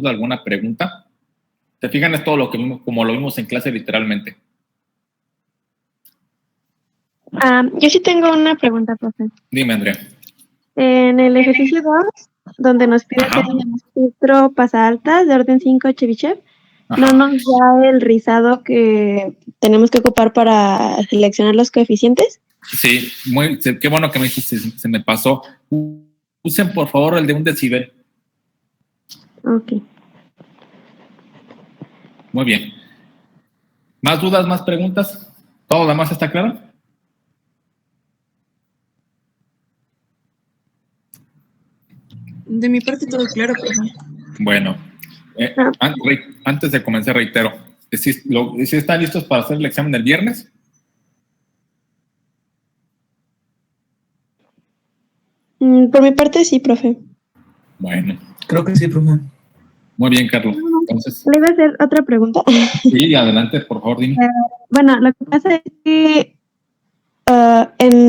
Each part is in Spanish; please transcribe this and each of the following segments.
alguna pregunta. ¿Te fijan? Es todo lo que vimos, como lo vimos en clase literalmente. Yo sí tengo una pregunta, profe. Dime, Andrea. En el ejercicio 2, donde nos pide hacer el filtro pasaltas de orden 5 Chebyshev, no nos da el rizado que tenemos que ocupar para seleccionar los coeficientes. Sí, qué bueno que me dijiste, se me pasó. Usen por favor el de 1 decibel. Ok. Muy bien. ¿Más dudas, más preguntas? ¿Todo lo demás está claro? De mi parte todo claro, profe. Bueno, antes de comenzar reitero, ¿si están listos para hacer el examen del viernes? Por mi parte sí, profe. Bueno. Creo que sí, profe. Muy bien, Carlos. Entonces, le iba a hacer otra pregunta. Sí, adelante, por favor, dime. Bueno, lo que pasa es que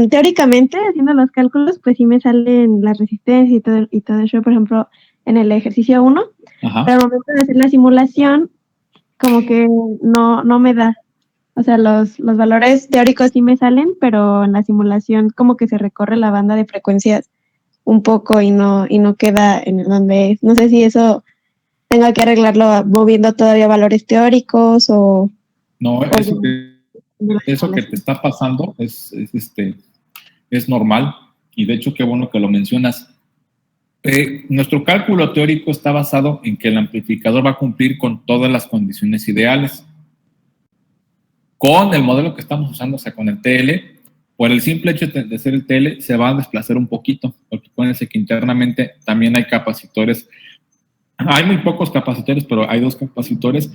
teóricamente, haciendo los cálculos, pues sí me salen las resistencias y todo eso, por ejemplo, en el ejercicio 1, pero al momento de hacer la simulación, como que no me da. O sea, los valores teóricos sí me salen, pero en la simulación como que se recorre la banda de frecuencias un poco y no queda en donde es. No sé si eso tenga que arreglarlo moviendo todavía valores teóricos o... No, eso que te está pasando es normal, y de hecho qué bueno que lo mencionas. Nuestro cálculo teórico está basado en que el amplificador va a cumplir con todas las condiciones ideales. Con el modelo que estamos usando, o sea, con el TL, por el simple hecho de ser el TL, se va a desplazar un poquito, porque acuérdense que internamente también hay capacitores. Hay muy pocos capacitores, pero hay 2 capacitores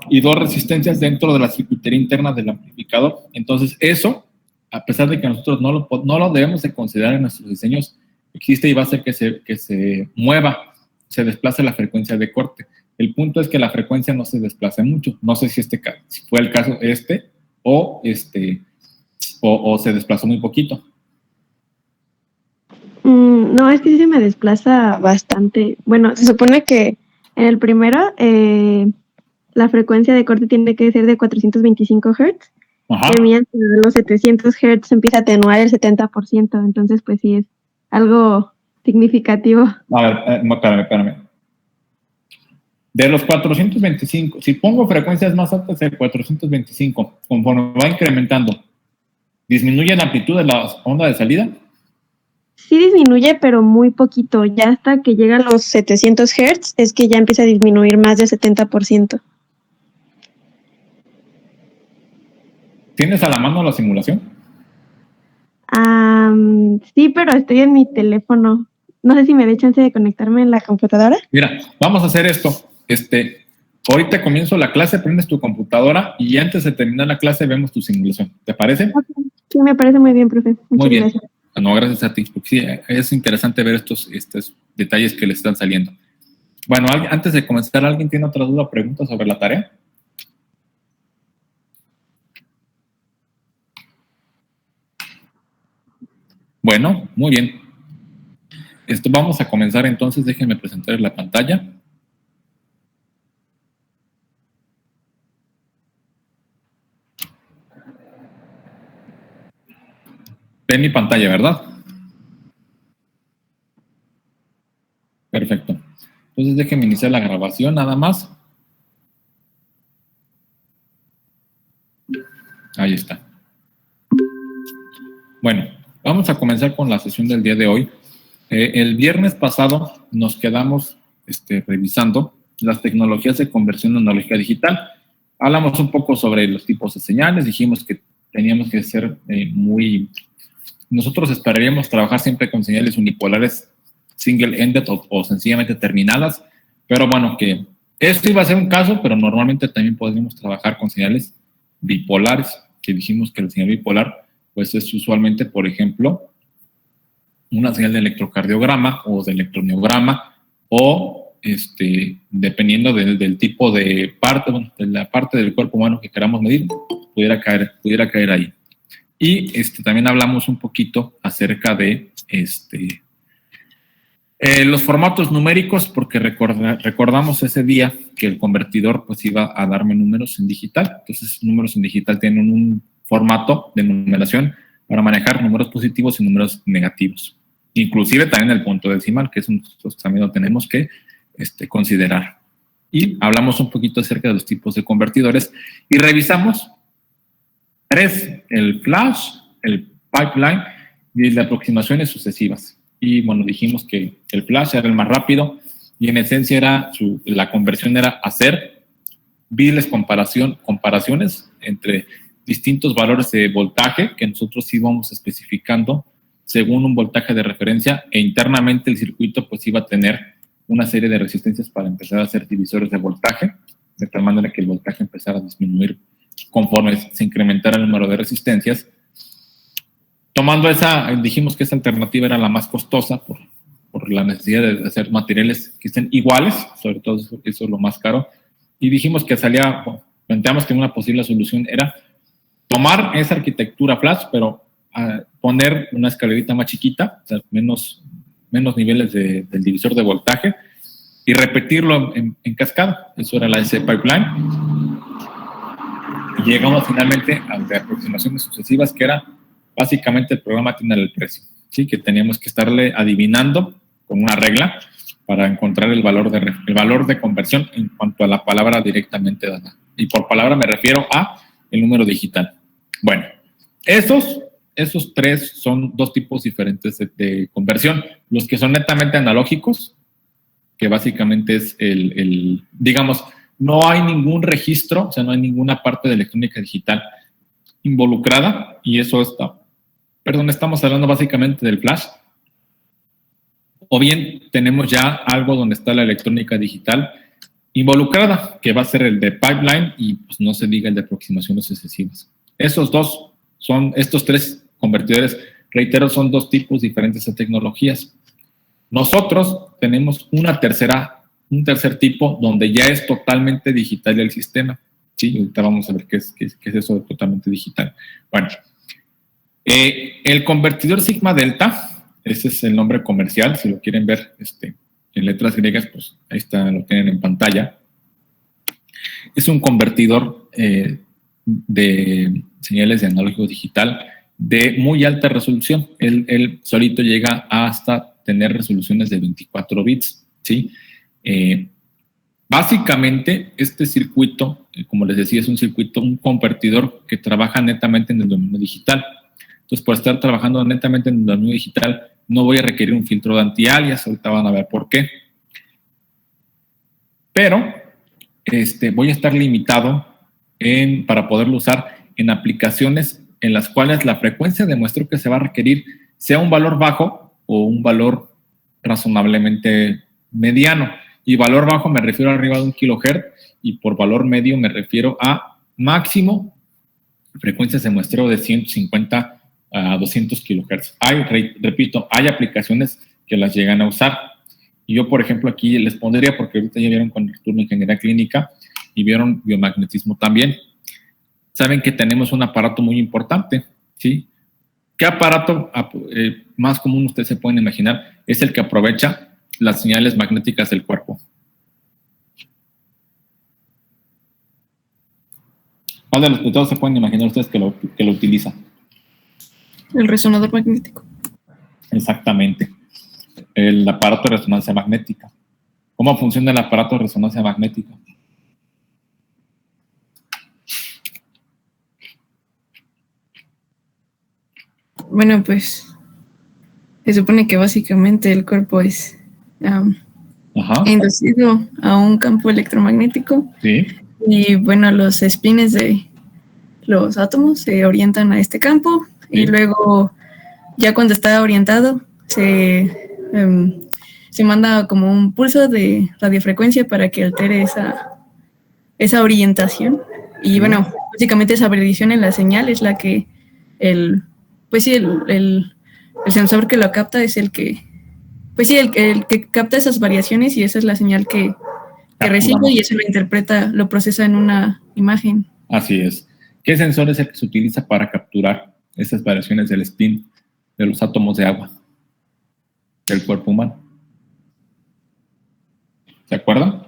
y 2 resistencias dentro de la circuitería interna del amplificador. Entonces, eso, a pesar de que nosotros no lo debemos de considerar en nuestros diseños, existe y va a hacer que se mueva, se desplace la frecuencia de corte. El punto es que la frecuencia no se desplace mucho. No sé si fue el caso o se desplazó muy poquito. No, es que sí se me desplaza bastante. Bueno, se supone que en el primero la frecuencia de corte tiene que ser de 425 Hz. Y mientras los 700 Hz empieza a atenuar el 70%. Entonces, pues sí, es algo significativo. A ver, espérame. De los 425, si pongo frecuencias más altas de 425, conforme va incrementando, ¿disminuye la amplitud de la onda de salida? Sí disminuye, pero muy poquito. Ya hasta que llega a los 700 Hz es que ya empieza a disminuir más del 70%. ¿Tienes a la mano la simulación? Sí, pero estoy en mi teléfono. No sé si me dé chance de conectarme en la computadora. Mira, vamos a hacer esto. Ahorita comienzo la clase, prendes tu computadora y antes de terminar la clase vemos tu simulación. ¿Te parece? Okay. Sí, me parece muy bien, profe. Muchas gracias. No, gracias a ti, porque sí, es interesante ver estos detalles que le están saliendo. Bueno, antes de comenzar, ¿alguien tiene otra duda o pregunta sobre la tarea? Bueno, muy bien. Vamos a comenzar entonces, déjenme presentar la pantalla. Ven mi pantalla, ¿verdad? Perfecto. Entonces déjenme iniciar la grabación nada más. Ahí está. Bueno, vamos a comenzar con la sesión del día de hoy. El viernes pasado nos quedamos revisando las tecnologías de conversión analógica digital. Hablamos un poco sobre los tipos de señales, dijimos que teníamos que ser nosotros esperaríamos trabajar siempre con señales unipolares single-ended o sencillamente terminadas, pero bueno, que esto iba a ser un caso, pero normalmente también podríamos trabajar con señales bipolares, que dijimos que la señal bipolar pues es usualmente, por ejemplo, una señal de electrocardiograma o de electromiograma o dependiendo del tipo de parte, bueno, de la parte del cuerpo humano que queramos medir, pudiera caer ahí. Y también hablamos un poquito acerca de Los formatos numéricos, porque recordamos ese día que el convertidor pues iba a darme números en digital. Entonces, números en digital tienen un formato de numeración para manejar números positivos y números negativos. Inclusive también el punto decimal, que nosotros también lo tenemos que considerar. Y hablamos un poquito acerca de los tipos de convertidores y revisamos 3, el flash, el pipeline y las aproximaciones sucesivas. Y bueno, dijimos que el flash era el más rápido y en esencia era la conversión era hacer viles comparaciones entre distintos valores de voltaje que nosotros íbamos especificando según un voltaje de referencia, e internamente el circuito pues iba a tener una serie de resistencias para empezar a hacer divisores de voltaje, de tal manera que el voltaje empezara a disminuir conforme se incrementara el número de resistencias. Tomando dijimos que esa alternativa era la más costosa por la necesidad de hacer materiales que estén iguales, sobre todo eso es lo más caro, y dijimos que planteamos que una posible solución era tomar esa arquitectura flash, pero poner una escalerita más chiquita, o sea, menos niveles del divisor de voltaje, y repetirlo en cascada. Eso era la S pipeline. Y llegamos finalmente a de aproximaciones sucesivas, que era básicamente el programa tiene el precio, ¿sí? Que teníamos que estarle adivinando con una regla para encontrar el valor de conversión en cuanto a la palabra directamente dada. Y por palabra me refiero a el número digital. Bueno, esos 3 son 2 tipos diferentes de conversión. Los que son netamente analógicos, que básicamente es digamos, no hay ningún registro, o sea, no hay ninguna parte de electrónica digital involucrada, y eso estamos hablando básicamente del flash. O bien tenemos ya algo donde está la electrónica digital involucrada, que va a ser el de pipeline, y pues no se diga el de aproximaciones sucesivas. Estos 3 convertidores, reitero, son 2 tipos diferentes de tecnologías. Nosotros tenemos un tercer tipo donde ya es totalmente digital el sistema. Sí, ahorita vamos a ver qué es eso de totalmente digital. Bueno, el convertidor sigma delta, ese es el nombre comercial, si lo quieren ver en letras griegas, pues ahí está, lo tienen en pantalla. Es un convertidor de señales de analógico digital de muy alta resolución. Él solito llega hasta tener resoluciones de 24 bits, ¿sí? Básicamente, este circuito, como les decía, es un convertidor que trabaja netamente en el dominio digital. Entonces, por estar trabajando netamente en el dominio digital, no voy a requerir un filtro de anti-alias. Ahorita van a ver por qué. Pero voy a estar limitado para poderlo usar en aplicaciones en las cuales la frecuencia de muestreo que se va a requerir sea un valor bajo o un valor razonablemente mediano. Y valor bajo me refiero a arriba de 1 kHz, y por valor medio me refiero a máximo frecuencias de muestreo de 150 a 200 kHz. Repito, hay aplicaciones que las llegan a usar. Y yo, por ejemplo, aquí les pondría, porque ahorita ya vieron con el turno de ingeniería clínica y vieron biomagnetismo también. Saben que tenemos un aparato muy importante, ¿sí? ¿Qué aparato más común ustedes se pueden imaginar? Es el que aprovecha las señales magnéticas del cuerpo. ¿Cuál de los que todos se pueden imaginar ustedes que lo utiliza? El resonador magnético. Exactamente. El aparato de resonancia magnética. ¿Cómo funciona el aparato de resonancia magnética? Bueno, pues se supone que básicamente el cuerpo es inducido a un campo electromagnético. Sí. Y bueno, los espines de los átomos se orientan a este campo. Sí. Y luego, ya cuando está orientado, se manda como un pulso de radiofrecuencia para que altere esa orientación. Y bueno, básicamente esa variación en la señal es la que el sensor que lo capta es el que capta esas variaciones, y esa es la señal que recibe, y eso lo interpreta, lo procesa en una imagen. Así es. ¿Qué sensor es el que se utiliza para capturar esas variaciones del spin de los átomos de agua del cuerpo humano? ¿Se acuerdan?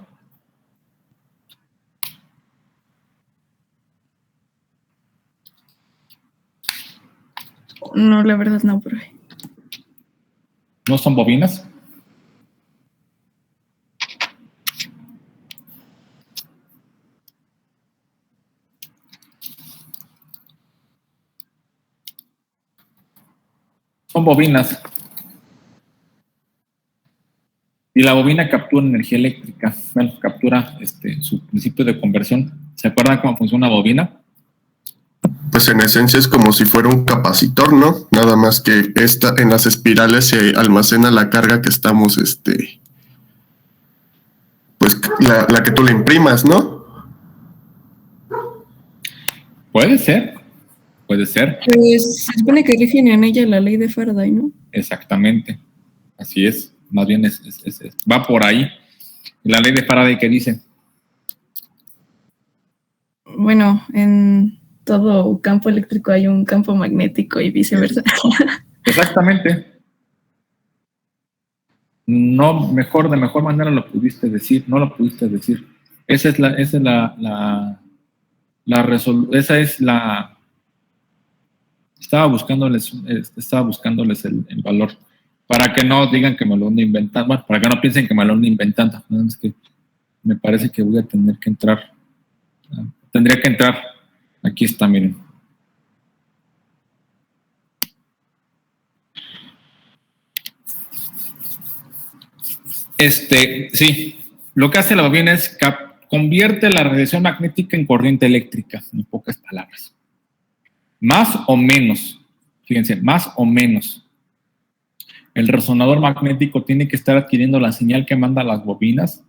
No, la verdad no, profe. ¿No son bobinas? Son bobinas. Y la bobina captura energía eléctrica. Bueno, captura su principio de conversión. ¿Se acuerdan cómo funciona una bobina? Pues en esencia es como si fuera un capacitor, ¿no? Nada más que en las espirales se almacena la carga que estamos, pues la que tú le imprimas, ¿no? Puede ser. Pues se supone que rigen en ella la ley de Faraday, ¿no? Exactamente. Así es. Más bien va por ahí. La ley de Faraday, ¿qué dice? Bueno, en todo campo eléctrico hay un campo magnético y viceversa. Exactamente. No, de mejor manera lo pudiste decir, no lo pudiste decir. Esa es la estaba buscándoles el valor, para que no digan que me lo ando inventando, bueno, para que no piensen que me lo ando inventando. Es que me parece que voy a tener que entrar. Tendría que entrar. Aquí está, miren. Sí, lo que hace la bobina es convierte la radiación magnética en corriente eléctrica, en pocas palabras. Más o menos, fíjense, más o menos. El resonador magnético tiene que estar adquiriendo la señal que manda las bobinas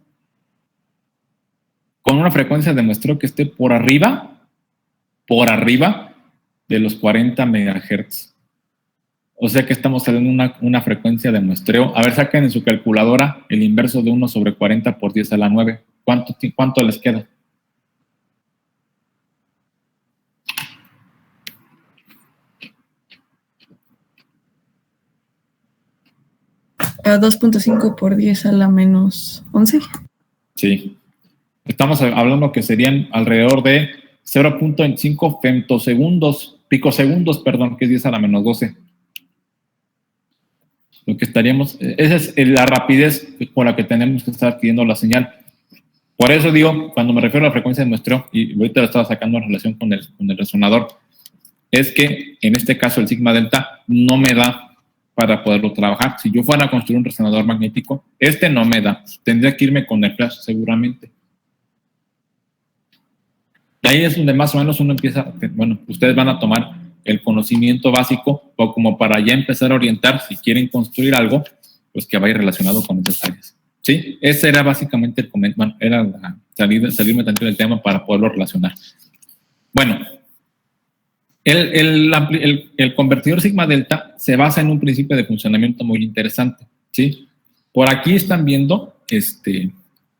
con una frecuencia de muestreo que esté por arriba de los 40 MHz. O sea que estamos saliendo una frecuencia de muestreo. A ver, saquen en su calculadora el inverso de 1 sobre 40 por 10 a la 9. ¿Cuánto les queda? A 2.5 por 10 a la menos 11. Sí. Estamos hablando que serían alrededor de 0.25 picosegundos, que es 10 a la menos 12. Lo que estaríamos, esa es la rapidez con la que tenemos que estar adquiriendo la señal. Por eso digo, cuando me refiero a la frecuencia de muestreo, y ahorita lo estaba sacando en relación con el resonador, es que en este caso el sigma delta no me da para poderlo trabajar. Si yo fuera a construir un resonador magnético, no me da. Tendría que irme con el flash seguramente. Y ahí es donde más o menos uno empieza, bueno, ustedes van a tomar el conocimiento básico o como para ya empezar a orientar, si quieren construir algo, pues que vaya relacionado con esas áreas. ¿Sí? Ese era básicamente el comentario, era salirme tanto del tema para poderlo relacionar. Bueno, el convertidor sigma delta se basa en un principio de funcionamiento muy interesante, ¿sí? Por aquí están viendo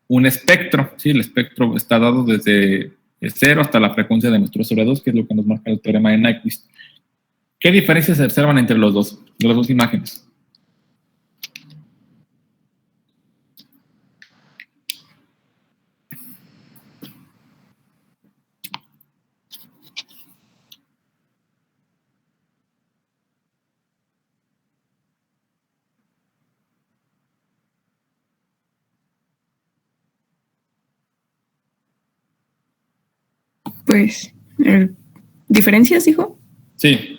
un espectro, ¿sí? El espectro está dado desde 0 hasta la frecuencia de muestreo sobre 2, que es lo que nos marca el teorema de Nyquist. ¿Qué diferencias se observan entre las dos imágenes? Pues, ¿diferencias, dijo? Sí.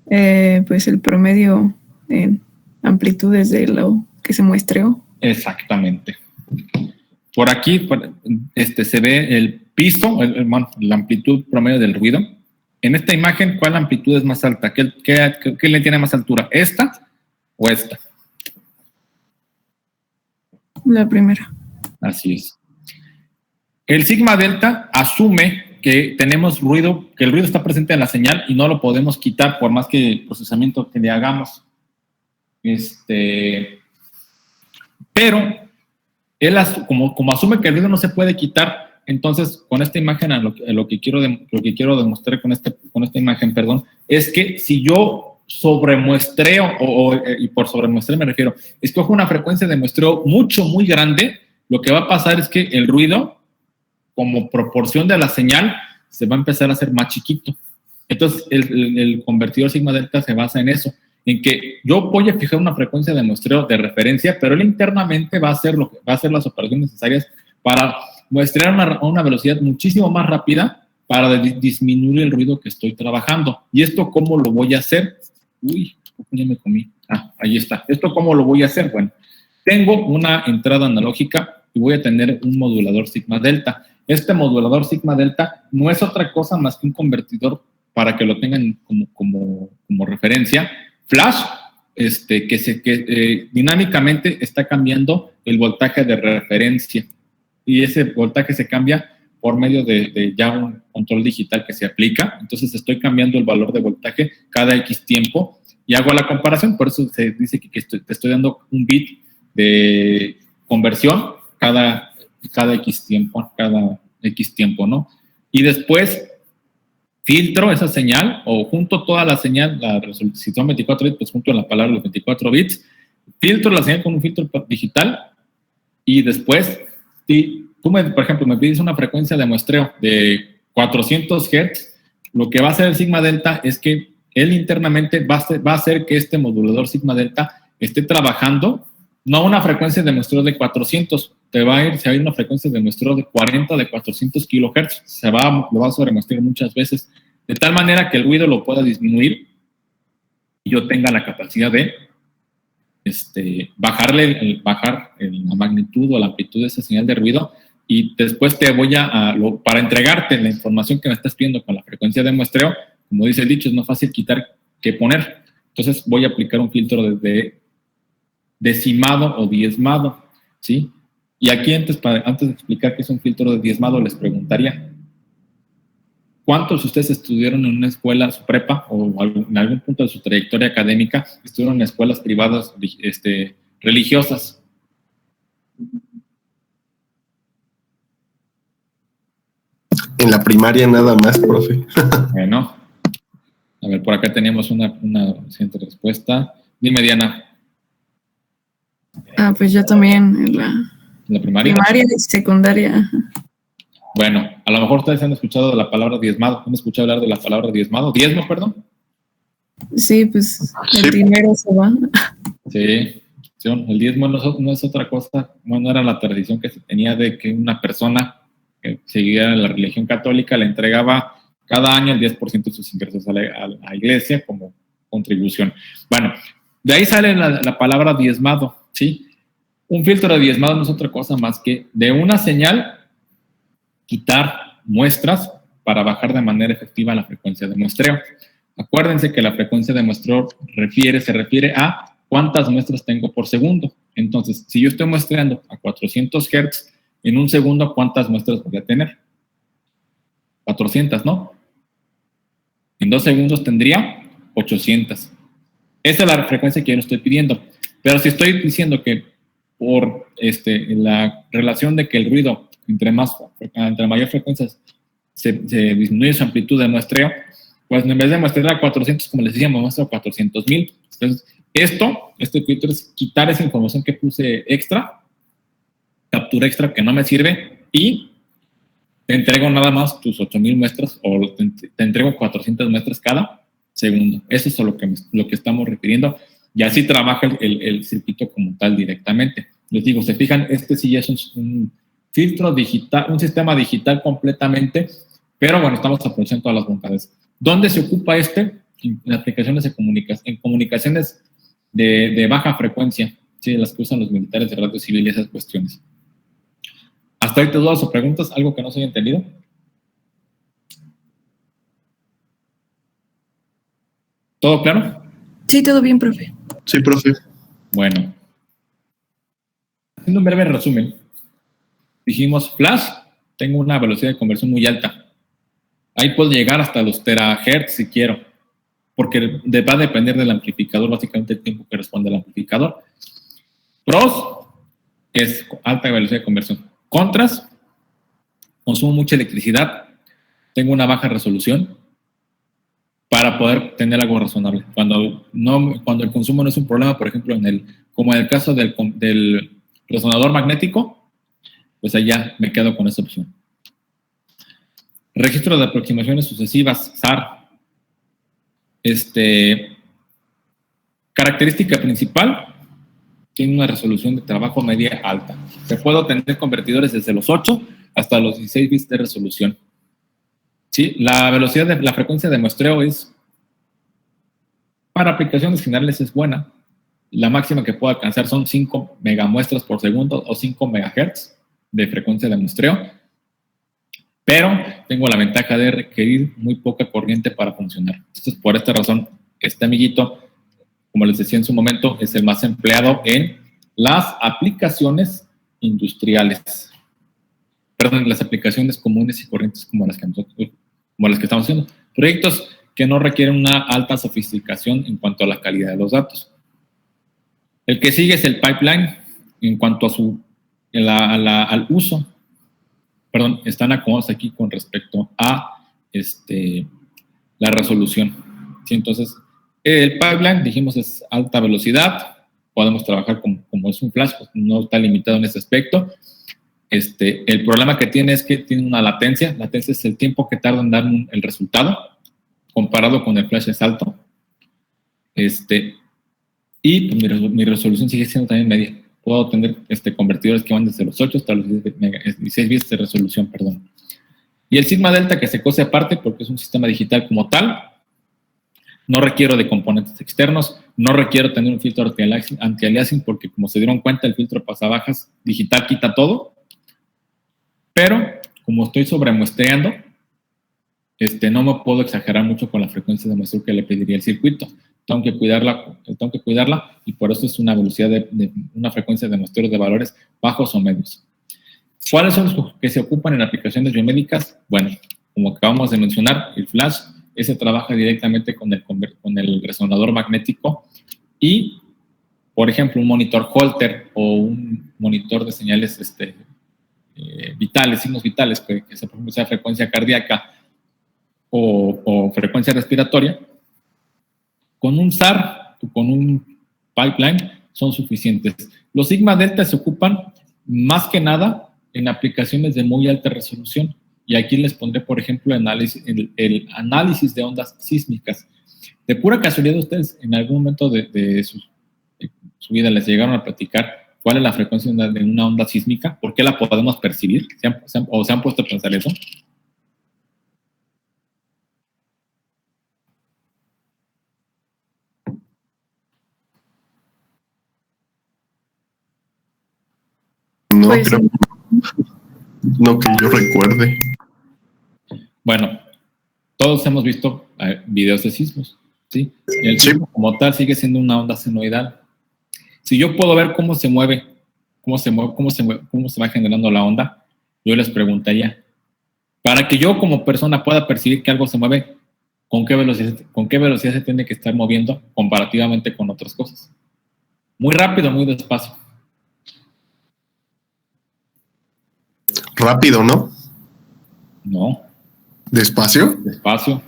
Pues el promedio en amplitudes de lo que se muestreó. Exactamente. Por aquí se ve el piso, la amplitud promedio del ruido. En esta imagen, ¿cuál amplitud es más alta? ¿Qué le tiene más altura? ¿Esta o esta? La primera. Así es. El sigma delta asume que tenemos ruido, que el ruido está presente en la señal y no lo podemos quitar por más que el procesamiento que le hagamos. Pero él como asume que el ruido no se puede quitar, entonces con esta imagen lo que quiero demostrar con esta imagen, es que si yo sobremuestreo, y por sobremuestreo me refiero, escojo una frecuencia de muestreo muy grande, lo que va a pasar es que el ruido, como proporción de la señal, se va a empezar a hacer más chiquito. Entonces, el convertidor sigma delta se basa en eso, en que yo voy a fijar una frecuencia de muestreo de referencia, pero él internamente va a hacer las operaciones necesarias para muestrear a una velocidad muchísimo más rápida para disminuir el ruido que estoy trabajando. ¿Y esto cómo lo voy a hacer? Uy, ya me comí. Ahí está. ¿Esto cómo lo voy a hacer? Bueno, tengo una entrada analógica y voy a tener un modulador sigma delta. Este modulador sigma delta no es otra cosa más que un convertidor, para que lo tengan como referencia, flash, que dinámicamente está cambiando el voltaje de referencia. Y ese voltaje se cambia por medio de ya un control digital que se aplica. Entonces estoy cambiando el valor de voltaje cada X tiempo y hago la comparación. Por eso se dice que te estoy dando un bit de conversión cada X tiempo, ¿no? Y después filtro esa señal, o junto toda la señal, si son 24 bits, pues junto a la palabra los 24 bits, filtro la señal con un filtro digital, y después, por ejemplo, me pides una frecuencia de muestreo de 400 Hz, lo que va a hacer el sigma delta es que él internamente va a hacer que este modulador sigma delta esté trabajando, no una frecuencia de muestreo de 400, se va a ir una frecuencia de muestreo de 40, de 400 kilohertz, lo va a sobremuestrear muchas veces, de tal manera que el ruido lo pueda disminuir y yo tenga la capacidad de bajar la magnitud o la amplitud de esa señal de ruido, y después para entregarte la información que me estás pidiendo con la frecuencia de muestreo, como dice el dicho, es más fácil quitar que poner. Entonces voy a aplicar un filtro de decimado o diezmado, ¿sí? Y aquí antes de explicar qué es un filtro de diezmado, les preguntaría, ¿cuántos de ustedes estudiaron en una escuela, su prepa, o en algún punto de su trayectoria académica, estudiaron en escuelas privadas religiosas? En la primaria nada más, profe. Bueno, a ver, por acá teníamos una siguiente respuesta. Dime, Diana. Pues yo también en la primaria y secundaria. Bueno, a lo mejor ustedes han escuchado de la palabra diezmado. ¿Han escuchado hablar de la palabra diezmado? ¿Diezmo, perdón? Sí, pues el dinero se va. Sí, el diezmo no es otra cosa. Bueno, era la tradición que se tenía de que una persona que seguía la religión católica le entregaba cada año el 10% de sus ingresos a la iglesia como contribución. Bueno, de ahí sale la palabra diezmado, ¿sí? Un filtro de diezmado no es otra cosa más que de una señal quitar muestras para bajar de manera efectiva la frecuencia de muestreo. Acuérdense que la frecuencia de muestreo se refiere a cuántas muestras tengo por segundo. Entonces, si yo estoy muestreando a 400 Hz, en un segundo, ¿cuántas muestras voy a tener? 400, ¿no? En 2 segundos tendría 800. Esa es la frecuencia que yo estoy pidiendo. Pero si estoy diciendo que por la relación de que el ruido, entre mayor frecuencia, se disminuye su amplitud de muestreo, pues en vez de muestrear a 400, como les decíamos, muestro a 400,000. Entonces, este filtro es quitar esa información que puse extra, captura extra que no me sirve, y te entrego nada más tus 8,000 muestras, o te entrego 400 muestras cada segundo. Eso es a lo que estamos refiriendo, y así trabaja el circuito como tal directamente. Les digo, se fijan, sí ya es un filtro digital, un sistema digital completamente, pero bueno, estamos aprovechando todas las bondades. ¿Dónde se ocupa En aplicaciones en comunicaciones de baja frecuencia, ¿sí? Las que usan los militares de radio civil y esas cuestiones. ¿Hasta ahí te dudas o preguntas? ¿Algo que no se haya entendido? ¿Todo claro? Sí, todo bien, profe. Sí, profe. Bueno. Haciendo un breve resumen. Dijimos, flash, tengo una velocidad de conversión muy alta. Ahí puedo llegar hasta los terahertz si quiero, porque va a depender del amplificador, básicamente el tiempo que responde al amplificador. Pros, es alta velocidad de conversión. Contras, consumo mucha electricidad, tengo una baja resolución para poder tener algo razonable. Cuando el consumo no es un problema, por ejemplo, como en el caso del resonador magnético, pues allá me quedo con esa opción. Registro de aproximaciones sucesivas, SAR. Característica principal, tiene una resolución de trabajo media alta. Se puede obtener convertidores desde los 8 hasta los 16 bits de resolución. ¿Sí? La velocidad de la frecuencia de muestreo es, para aplicaciones generales es buena. La máxima que puedo alcanzar son 5 megamuestras por segundo o 5 megahertz de frecuencia de muestreo. Pero tengo la ventaja de requerir muy poca corriente para funcionar. Entonces, por esta razón, este amiguito, como les decía en su momento, es el más empleado en las aplicaciones industriales. Perdón, las aplicaciones comunes y corrientes como las que estamos haciendo. Proyectos que no requieren una alta sofisticación en cuanto a la calidad de los datos. El que sigue es el pipeline en cuanto a al uso. Perdón, están acomodados aquí con respecto a la resolución. ¿Sí? Entonces, el pipeline, dijimos, es alta velocidad. Podemos trabajar como es un flash, pues no está limitado en ese aspecto. El problema que tiene es que tiene una latencia. Latencia es el tiempo que tarda en dar el resultado. Comparado con el flash es alto. Y pues, mi resolución sigue siendo también media. Puedo tener convertidores que van desde los 8 hasta los 16 bits de resolución, perdón. Y el sigma delta, que se cose aparte porque es un sistema digital como tal. No requiero de componentes externos, no requiero tener un filtro anti-aliasing porque, como se dieron cuenta, el filtro pasabajas digital quita todo. Pero, como estoy sobremuestreando, no me puedo exagerar mucho con la frecuencia de muestreo que le pediría el circuito. Tengo que cuidarla y por eso es una velocidad de una frecuencia de muestreo de valores bajos o medios. ¿Cuáles son los que se ocupan en aplicaciones biomédicas? Bueno, como acabamos de mencionar, el flash, ese trabaja directamente con el resonador magnético y, por ejemplo, un monitor Holter o un monitor de señales vitales, signos vitales, que sea frecuencia cardíaca o frecuencia respiratoria, con un SAR o con un pipeline son suficientes. Los sigma delta se ocupan más que nada en aplicaciones de muy alta resolución. Y aquí les pondré, por ejemplo, el análisis de ondas sísmicas. De pura casualidad, ustedes en algún momento de su vida les llegaron a platicar cuál es la frecuencia de una onda sísmica, por qué la podemos percibir, o se han puesto a pensar eso. No, pues, creo, no que yo recuerde. Bueno, todos hemos visto videos de sismos, ¿sí? Y el sismo como tal sigue siendo una onda senoidal. Si yo puedo ver cómo se mueve, cómo se va generando la onda, yo les preguntaría, para que yo como persona pueda percibir que algo se mueve, ¿con qué velocidad se tiene que estar moviendo comparativamente con otras cosas? Muy rápido, muy despacio. Rápido, ¿no? No. ¿Despacio? Despacio.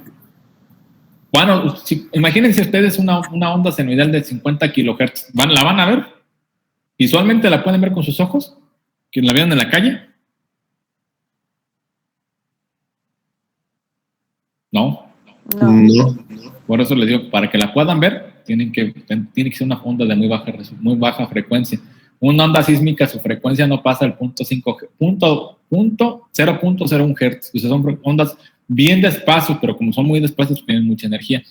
Bueno, imagínense ustedes una onda senoidal de 50 kilohertz. ¿La van a ver? ¿Visualmente la pueden ver con sus ojos? ¿Que la vean en la calle? No. Por eso les digo, para que la puedan ver, tiene que ser una onda de muy baja frecuencia. Una onda sísmica, su frecuencia no pasa al 0.01 Hz. O sea, son ondas bien despacio, pero como son muy despacios, tienen mucha energía.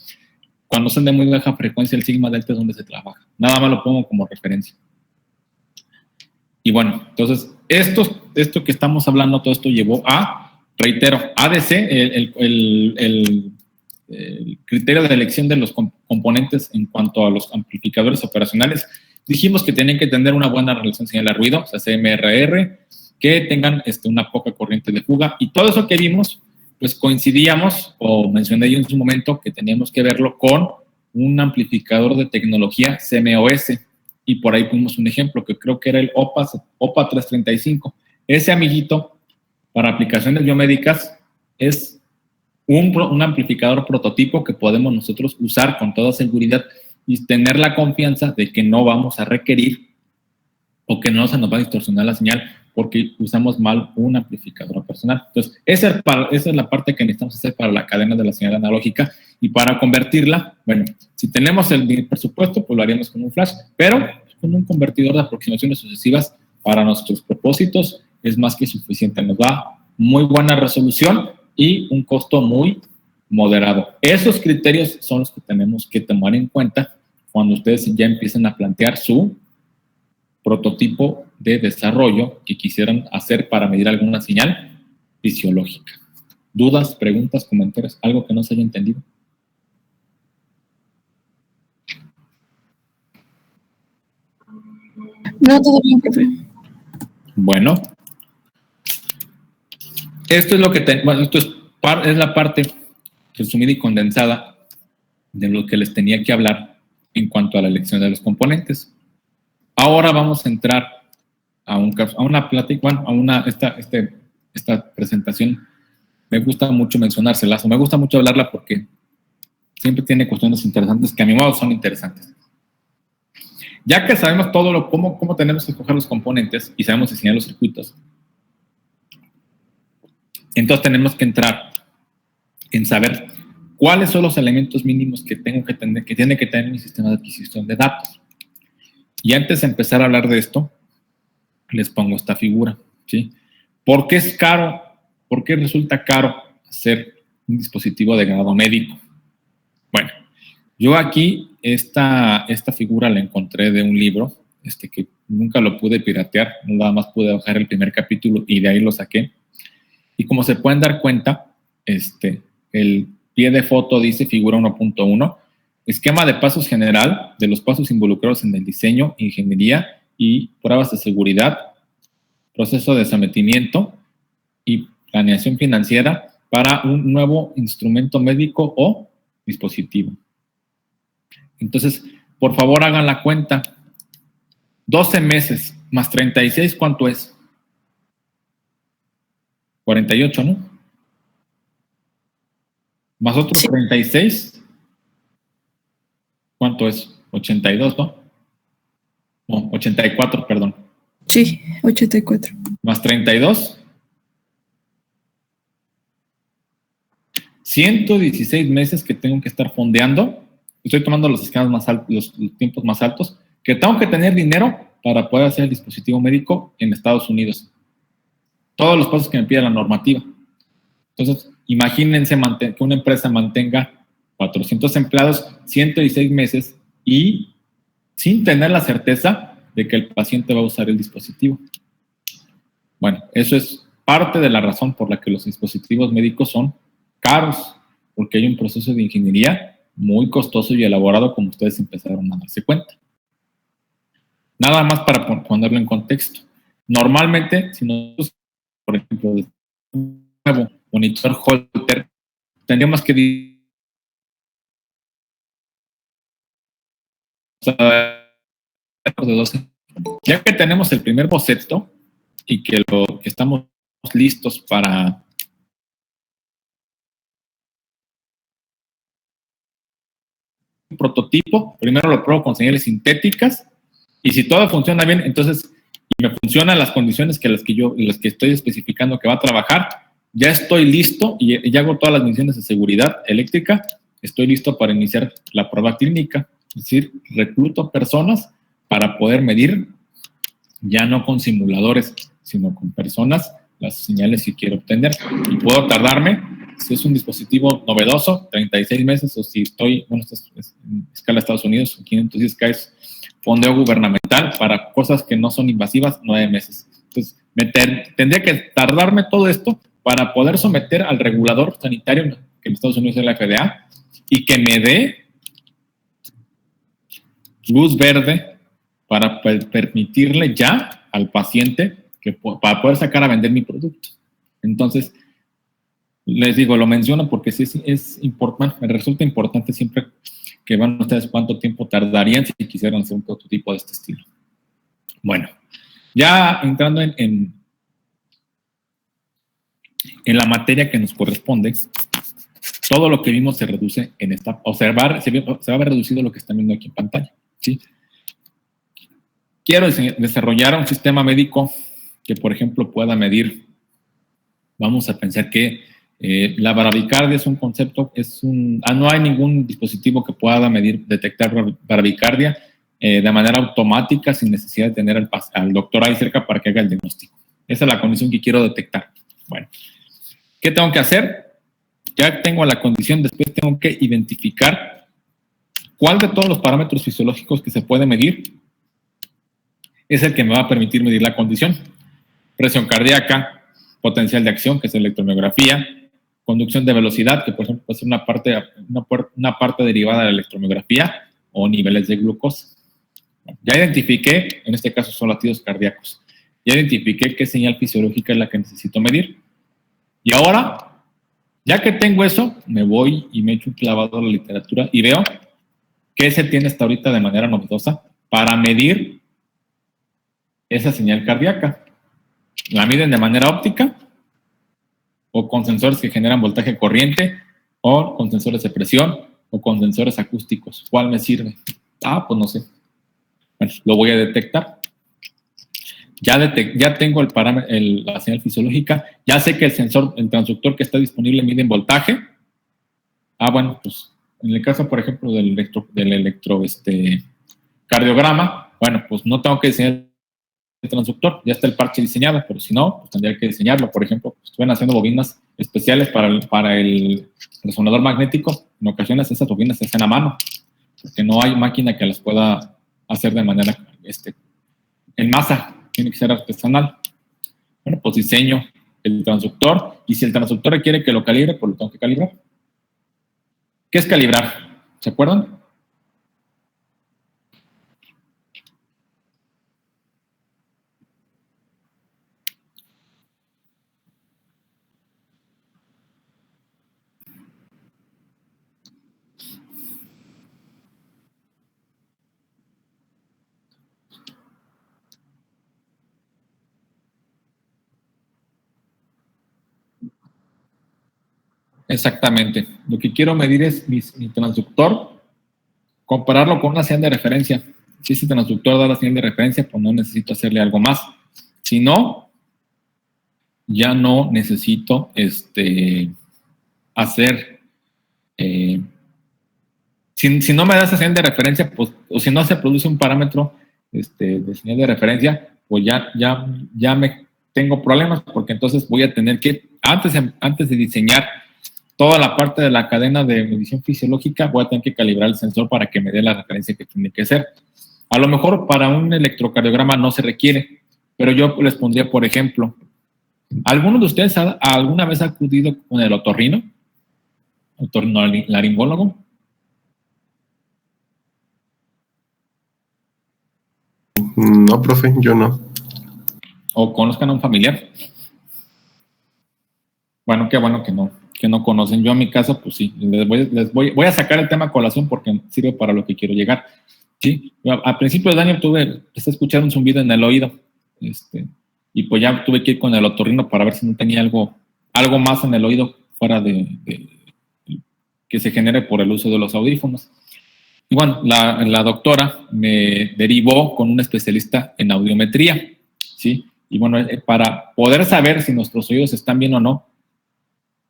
Cuando son de muy baja frecuencia, el sigma delta es donde se trabaja. Nada más lo pongo como referencia. Y bueno, entonces, esto que estamos hablando, todo esto llevó a, reitero, ADC, el criterio de elección de los componentes en cuanto a los amplificadores operacionales. Dijimos que tenían que tener una buena relación señal-ruido, o sea, CMRR, que tengan una poca corriente de fuga. Y todo eso que vimos, pues coincidíamos, o mencioné yo en su momento, que teníamos que verlo con un amplificador de tecnología CMOS. Y por ahí pusimos un ejemplo, que creo que era el OPA 335. Ese amiguito, para aplicaciones biomédicas, es un amplificador prototipo que podemos nosotros usar con toda seguridad y tener la confianza de que no vamos a requerir o que no se nos va a distorsionar la señal porque usamos mal un amplificador personal. Entonces, esa es la parte que necesitamos hacer para la cadena de la señal analógica, y para convertirla, bueno, si tenemos el presupuesto, pues lo haríamos con un flash, pero con un convertidor de aproximaciones sucesivas para nuestros propósitos es más que suficiente. Nos da muy buena resolución y un costo muy moderado. Esos criterios son los que tenemos que tomar en cuenta cuando ustedes ya empiecen a plantear su prototipo de desarrollo que quisieran hacer para medir alguna señal fisiológica. ¿Dudas, preguntas, comentarios? ¿Algo que no se haya entendido? No, todo bien, profe. Bueno, esto es lo que esto es la parte resumida y condensada de lo que les tenía que hablar en cuanto a la elección de los componentes. Ahora vamos a entrar a una plática, bueno, esta presentación. Me gusta mucho mencionárselas, o me gusta mucho hablarla porque siempre tiene cuestiones interesantes que a mi modo son interesantes. Ya que sabemos cómo tenemos que escoger los componentes y sabemos diseñar los circuitos, entonces tenemos que entrar en saber cuáles son los elementos mínimos que tiene que tener mi sistema de adquisición de datos. Y antes de empezar a hablar de esto, les pongo esta figura, ¿sí? ¿Por qué es caro? ¿Por qué resulta caro hacer un dispositivo de grado médico? Bueno, yo aquí esta figura la encontré de un libro que nunca lo pude piratear, nada más pude bajar el primer capítulo y de ahí lo saqué. Y como se pueden dar cuenta, el pie de foto dice figura 1.1, esquema de pasos general de los pasos involucrados en el diseño, ingeniería y pruebas de seguridad, proceso de sometimiento y planeación financiera para un nuevo instrumento médico o dispositivo. Entonces, por favor, hagan la cuenta. 12 meses más 36, ¿cuánto es? 48, ¿no? Más otros 36, ¿cuánto es? 82, ¿no? No, 84, perdón. Sí, 84. Más 32. 116 meses que tengo que estar fondeando. Estoy tomando los esquemas más altos, los tiempos más altos, que tengo que tener dinero para poder hacer el dispositivo médico en Estados Unidos. Todos los pasos que me pide la normativa. Entonces, imagínense que una empresa mantenga 400 empleados, 116 meses y sin tener la certeza de que el paciente va a usar el dispositivo. Bueno, eso es parte de la razón por la que los dispositivos médicos son caros, porque hay un proceso de ingeniería muy costoso y elaborado, como ustedes empezaron a darse cuenta. Nada más para ponerlo en contexto. Normalmente, si nosotros, por ejemplo, un nuevo monitor Holter, tendríamos que ya que tenemos el primer boceto y que estamos listos para un prototipo, primero lo pruebo con señales sintéticas y si todo funciona bien, entonces y me funcionan las condiciones las que estoy especificando que va a trabajar, ya estoy listo y ya hago todas las mediciones de seguridad eléctrica, estoy listo para iniciar la prueba clínica, es decir, recluto personas para poder medir, ya no con simuladores, sino con personas, las señales que quiero obtener. Y puedo tardarme, si es un dispositivo novedoso, 36 meses, o si estoy, bueno, esto es en escala de Estados Unidos, 510K es fondeo gubernamental para cosas que no son invasivas, 9 meses. Entonces, tendría que tardarme todo esto para poder someter al regulador sanitario, que en Estados Unidos es la FDA, y que me dé luz verde para permitirle ya al paciente para poder sacar a vender mi producto. Entonces, les digo, lo menciono porque sí es importante, me resulta importante siempre que van ustedes cuánto tiempo tardarían si quisieran hacer un prototipo de este estilo. Bueno, ya entrando en la materia que nos corresponde, todo lo que vimos se reduce en esta, se va a ver reducido lo que están viendo aquí en pantalla, ¿sí? Quiero desarrollar un sistema médico que, por ejemplo, pueda medir, vamos a pensar que la bradicardia es un concepto, no hay ningún dispositivo que pueda detectar bradicardia de manera automática sin necesidad de tener al doctor ahí cerca para que haga el diagnóstico. Esa es la condición que quiero detectar. Bueno, ¿qué tengo que hacer? Ya tengo la condición, después tengo que identificar cuál de todos los parámetros fisiológicos que se puede medir es el que me va a permitir medir la condición. Presión cardíaca, potencial de acción, que es electromiografía, conducción de velocidad, que por ejemplo puede ser una parte derivada de la electromiografía, o niveles de glucosa. Ya identifiqué, en este caso son latidos cardíacos, ya identifiqué qué señal fisiológica es la que necesito medir. Y ahora, ya que tengo eso, me voy y me echo un clavado a la literatura y veo qué se tiene hasta ahorita de manera novedosa para medir esa señal cardíaca. ¿La miden de manera óptica? ¿O con sensores que generan voltaje corriente? ¿O con sensores de presión? ¿O con sensores acústicos? ¿Cuál me sirve? Pues no sé. Bueno, lo voy a detectar. Ya tengo la señal fisiológica. Ya sé que el transductor que está disponible mide en voltaje. Bueno, pues en el caso, por ejemplo, del electrocardiograma, bueno, pues no tengo que diseñar el transductor, ya está el parche diseñado, pero si no, pues tendría que diseñarlo. Por ejemplo, estuvieron haciendo bobinas especiales para el resonador magnético. En ocasiones esas bobinas se hacen a mano, porque no hay máquina que las pueda hacer de manera en masa, tiene que ser artesanal. Bueno, pues diseño el transductor, y si el transductor requiere que lo calibre, pues lo tengo que calibrar. ¿Qué es calibrar? ¿Se acuerdan? Exactamente. Lo que quiero medir es mi transductor, compararlo con una señal de referencia. Si ese transductor da la señal de referencia, pues no necesito hacerle algo más. Si no, ya no necesito hacer... si no me da esa señal de referencia, pues, o si no se produce un parámetro de señal de referencia, pues ya me tengo problemas, porque entonces voy a tener que, antes de diseñar toda la parte de la cadena de medición fisiológica, voy a tener que calibrar el sensor para que me dé la referencia que tiene que ser. A lo mejor para un electrocardiograma no se requiere, pero yo les pondría, por ejemplo, ¿alguno de ustedes alguna vez ha acudido con el otorrinolaringólogo? No, profe, yo no. ¿O conozcan a un familiar? Bueno, qué bueno que no conocen. Yo en mi caso, pues sí, voy a sacar el tema a colación porque sirve para lo que quiero llegar. ¿Sí? Al principio del año empecé a escuchar un zumbido en el oído, y pues ya tuve que ir con el otorrino para ver si no tenía algo más en el oído fuera de que se genere por el uso de los audífonos. Y bueno, la doctora me derivó con un especialista en audiometría, ¿sí? Y bueno, para poder saber si nuestros oídos están bien o no,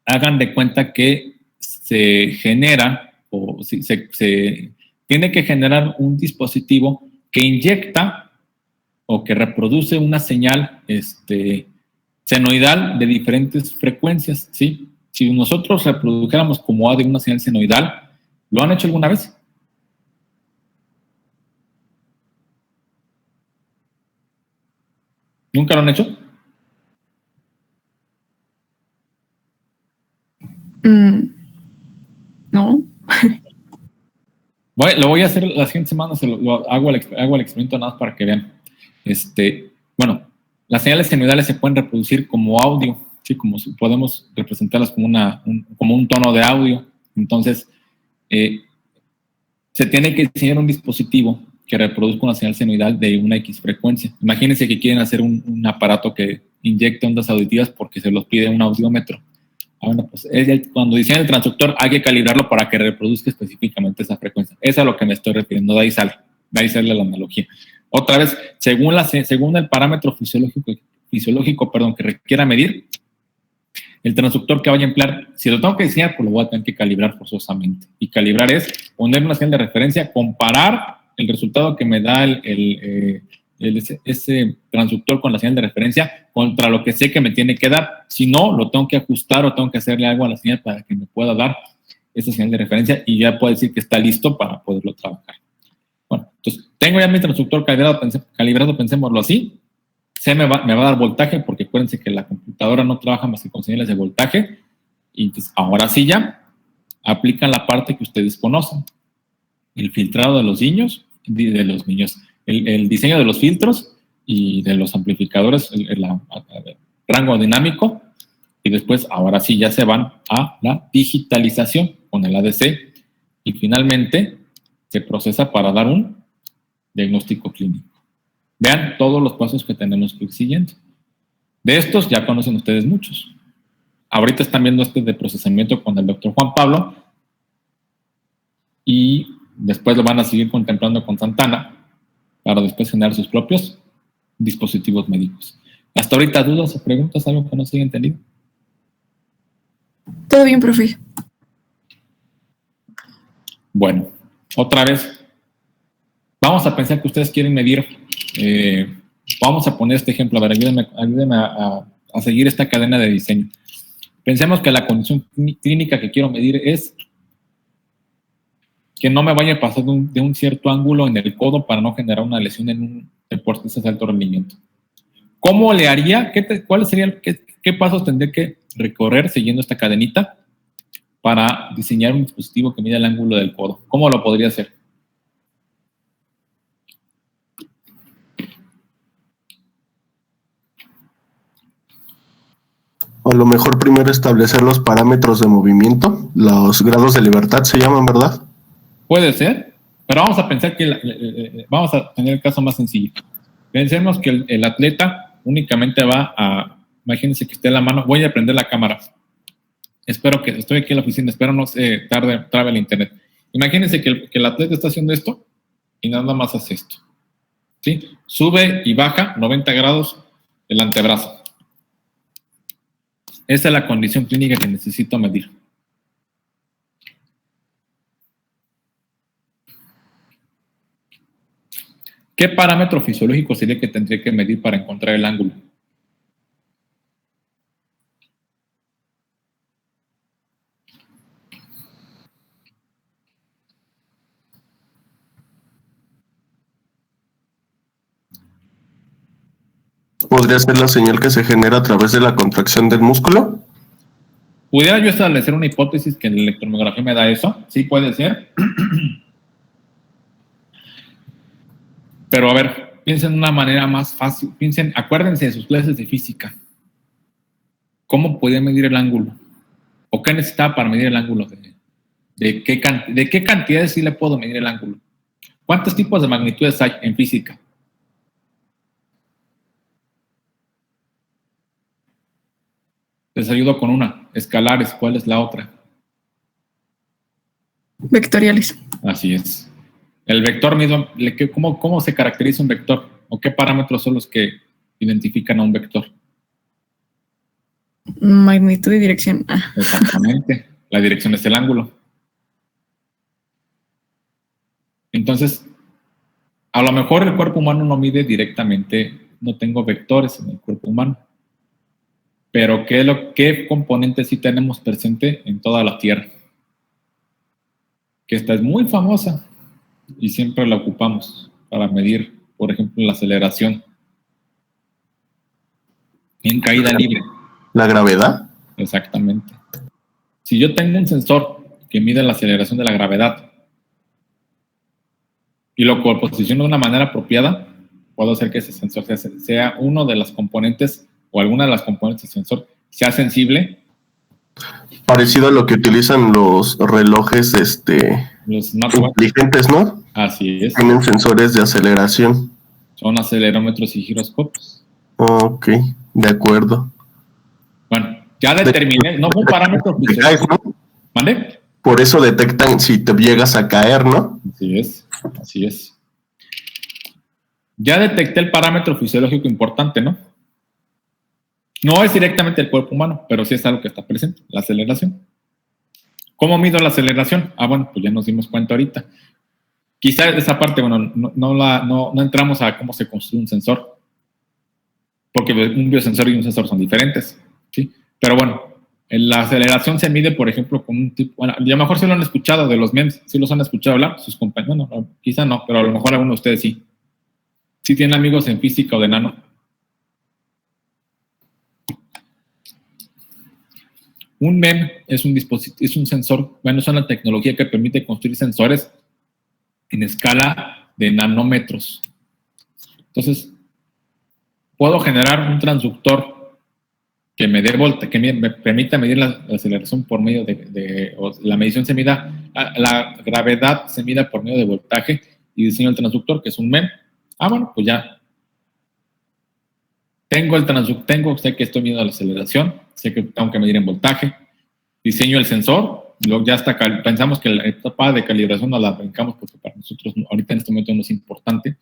hagan de cuenta que se genera, o si se tiene que generar un dispositivo que inyecta o que reproduce una señal senoidal de diferentes frecuencias, ¿sí? Si nosotros reprodujéramos como audio una señal senoidal, ¿lo han hecho alguna vez? ¿Nunca lo han hecho? No. Lo voy a hacer la siguiente semana, hago el experimento nada más para que vean. Bueno, las señales senoidales se pueden reproducir como audio, ¿sí? Como podemos representarlas como un tono de audio. Entonces, se tiene que diseñar un dispositivo que reproduzca una señal senoidal de una X frecuencia. Imagínense que quieren hacer un aparato que inyecte ondas auditivas porque se los pide un audiómetro. Bueno, pues cuando diseñan el transductor hay que calibrarlo para que reproduzca específicamente esa frecuencia. Es a lo que me estoy refiriendo, de ahí sale la analogía. Otra vez, según el parámetro fisiológico fisiológico, que requiera medir, el transductor que vaya a emplear, si lo tengo que diseñar, pues lo voy a tener que calibrar forzosamente. Y calibrar es poner una señal de referencia, comparar el resultado que me da ese transductor con la señal de referencia contra lo que sé que me tiene que dar. Si no, lo tengo que ajustar o tengo que hacerle algo a la señal para que me pueda dar esa señal de referencia y ya puedo decir que está listo para poderlo trabajar. Bueno, entonces tengo ya mi transductor calibrado, pensémoslo así. Me va a dar voltaje, porque acuérdense que la computadora no trabaja más que con señales de voltaje. Y entonces ahora sí ya aplican la parte que ustedes conocen: el filtrado de los niños, el diseño de los filtros y de los amplificadores, el rango dinámico. Y después ahora sí ya se van a la digitalización con el ADC y finalmente se procesa para dar un diagnóstico clínico. Vean todos los pasos que tenemos que ir siguiendo. De estos ya conocen ustedes muchos. Ahorita están viendo este de procesamiento con el doctor Juan Pablo y después lo van a seguir contemplando con Santana para después generar sus propios dispositivos médicos. Hasta ahorita, ¿dudas o preguntas? ¿Algo que no se haya entendido? Todo bien, profe. Bueno, otra vez, vamos a pensar que ustedes quieren medir. Vamos a poner este ejemplo. A ver, ayúdenme a seguir esta cadena de diseño. Pensemos que la condición clínica que quiero medir es que no me vaya a pasar de un cierto ángulo en el codo para no generar una lesión en un deportista de alto rendimiento. ¿Cómo le haría? ¿Qué pasos tendré que recorrer siguiendo esta cadenita para diseñar un dispositivo que mida el ángulo del codo? ¿Cómo lo podría hacer? A lo mejor primero establecer los parámetros de movimiento, los grados de libertad se llaman, ¿verdad? Puede ser, pero vamos a pensar que vamos a tener el caso más sencillo. Pensemos que el atleta únicamente va a, imagínense que esté en la mano, voy a prender la cámara. Estoy aquí en la oficina, espero no se trabe el internet. Imagínense que el atleta está haciendo esto y nada más hace esto. ¿Sí? Sube y baja 90 grados el antebrazo. Esa es la condición clínica que necesito medir. ¿Qué parámetro fisiológico sería que tendría que medir para encontrar el ángulo? ¿Podría ser la señal que se genera a través de la contracción del músculo? ¿Pudiera yo establecer una hipótesis que la electromiografía me da eso? Sí, puede ser. Pero a ver, piensen de una manera más fácil. Acuérdense de sus clases de física. ¿Cómo podía medir el ángulo? ¿O qué necesitaba para medir el ángulo? ¿De qué cantidades sí le puedo medir el ángulo? ¿Cuántos tipos de magnitudes hay en física? Les ayudo con una. Escalares, ¿cuál es la otra? Vectoriales. Así es. El vector mismo, ¿cómo se caracteriza un vector? ¿O qué parámetros son los que identifican a un vector? Magnitud y dirección. Exactamente. La dirección es el ángulo. Entonces, a lo mejor el cuerpo humano no mide directamente, no tengo vectores en el cuerpo humano. Pero ¿qué componentes sí tenemos presente en toda la Tierra? Que esta es muy famosa y siempre la ocupamos para medir, por ejemplo, la aceleración en caída libre. ¿La gravedad? Exactamente. Si yo tengo un sensor que mide la aceleración de la gravedad y lo posiciono de una manera apropiada, puedo hacer que ese sensor sea uno de las componentes o alguna de las componentes del sensor sea sensible. Parecido a lo que utilizan los relojes los inteligentes, ¿no? Así es. Tienen sensores de aceleración. Son acelerómetros y giroscopios. Ok, de acuerdo. Bueno, ya determiné, no fue un parámetro fisiológico. ¿No? ¿Mande? Por eso detectan si te llegas a caer, ¿no? Así es, así es. Ya detecté el parámetro fisiológico importante, ¿no? No es directamente el cuerpo humano, pero sí es algo que está presente, la aceleración. ¿Cómo mido la aceleración? Bueno, pues ya nos dimos cuenta ahorita. Quizá esa parte, bueno, no entramos a cómo se construye un sensor, porque un biosensor y un sensor son diferentes, ¿sí? Pero bueno, la aceleración se mide, por ejemplo, con un tipo, bueno, a lo mejor sí lo han escuchado de los MEMS, sí los han escuchado hablar, sus compañeros, bueno, quizá no, pero a lo mejor algunos de ustedes sí. Sí tienen amigos en física o de nano. Un MEM es un dispositivo, es un sensor, bueno, es una tecnología que permite construir sensores en escala de nanómetros. Entonces, puedo generar un transductor que me dé que me permita medir la aceleración por medio o la medición se mida, la gravedad se mida por medio de voltaje y diseño el transductor, que es un MEM. Bueno, pues ya. Tengo el transductor, sé que estoy midiendo la aceleración, sé que tengo que medir en voltaje, diseño el sensor, luego ya hasta pensamos que la etapa de calibración no la brincamos porque para nosotros ahorita en este momento no es importante.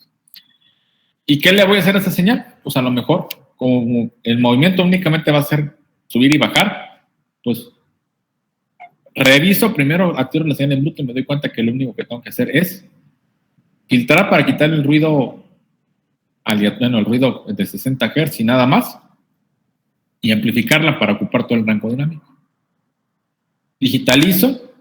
¿Y qué le voy a hacer a esa señal? Pues a lo mejor, como el movimiento únicamente va a ser subir y bajar, pues reviso primero, activo la señal en Bluetooth y me doy cuenta que lo único que tengo que hacer es filtrar para quitar el ruido el ruido de 60 Hz y nada más, y amplificarla para ocupar todo el rango dinámico. Digitalizo,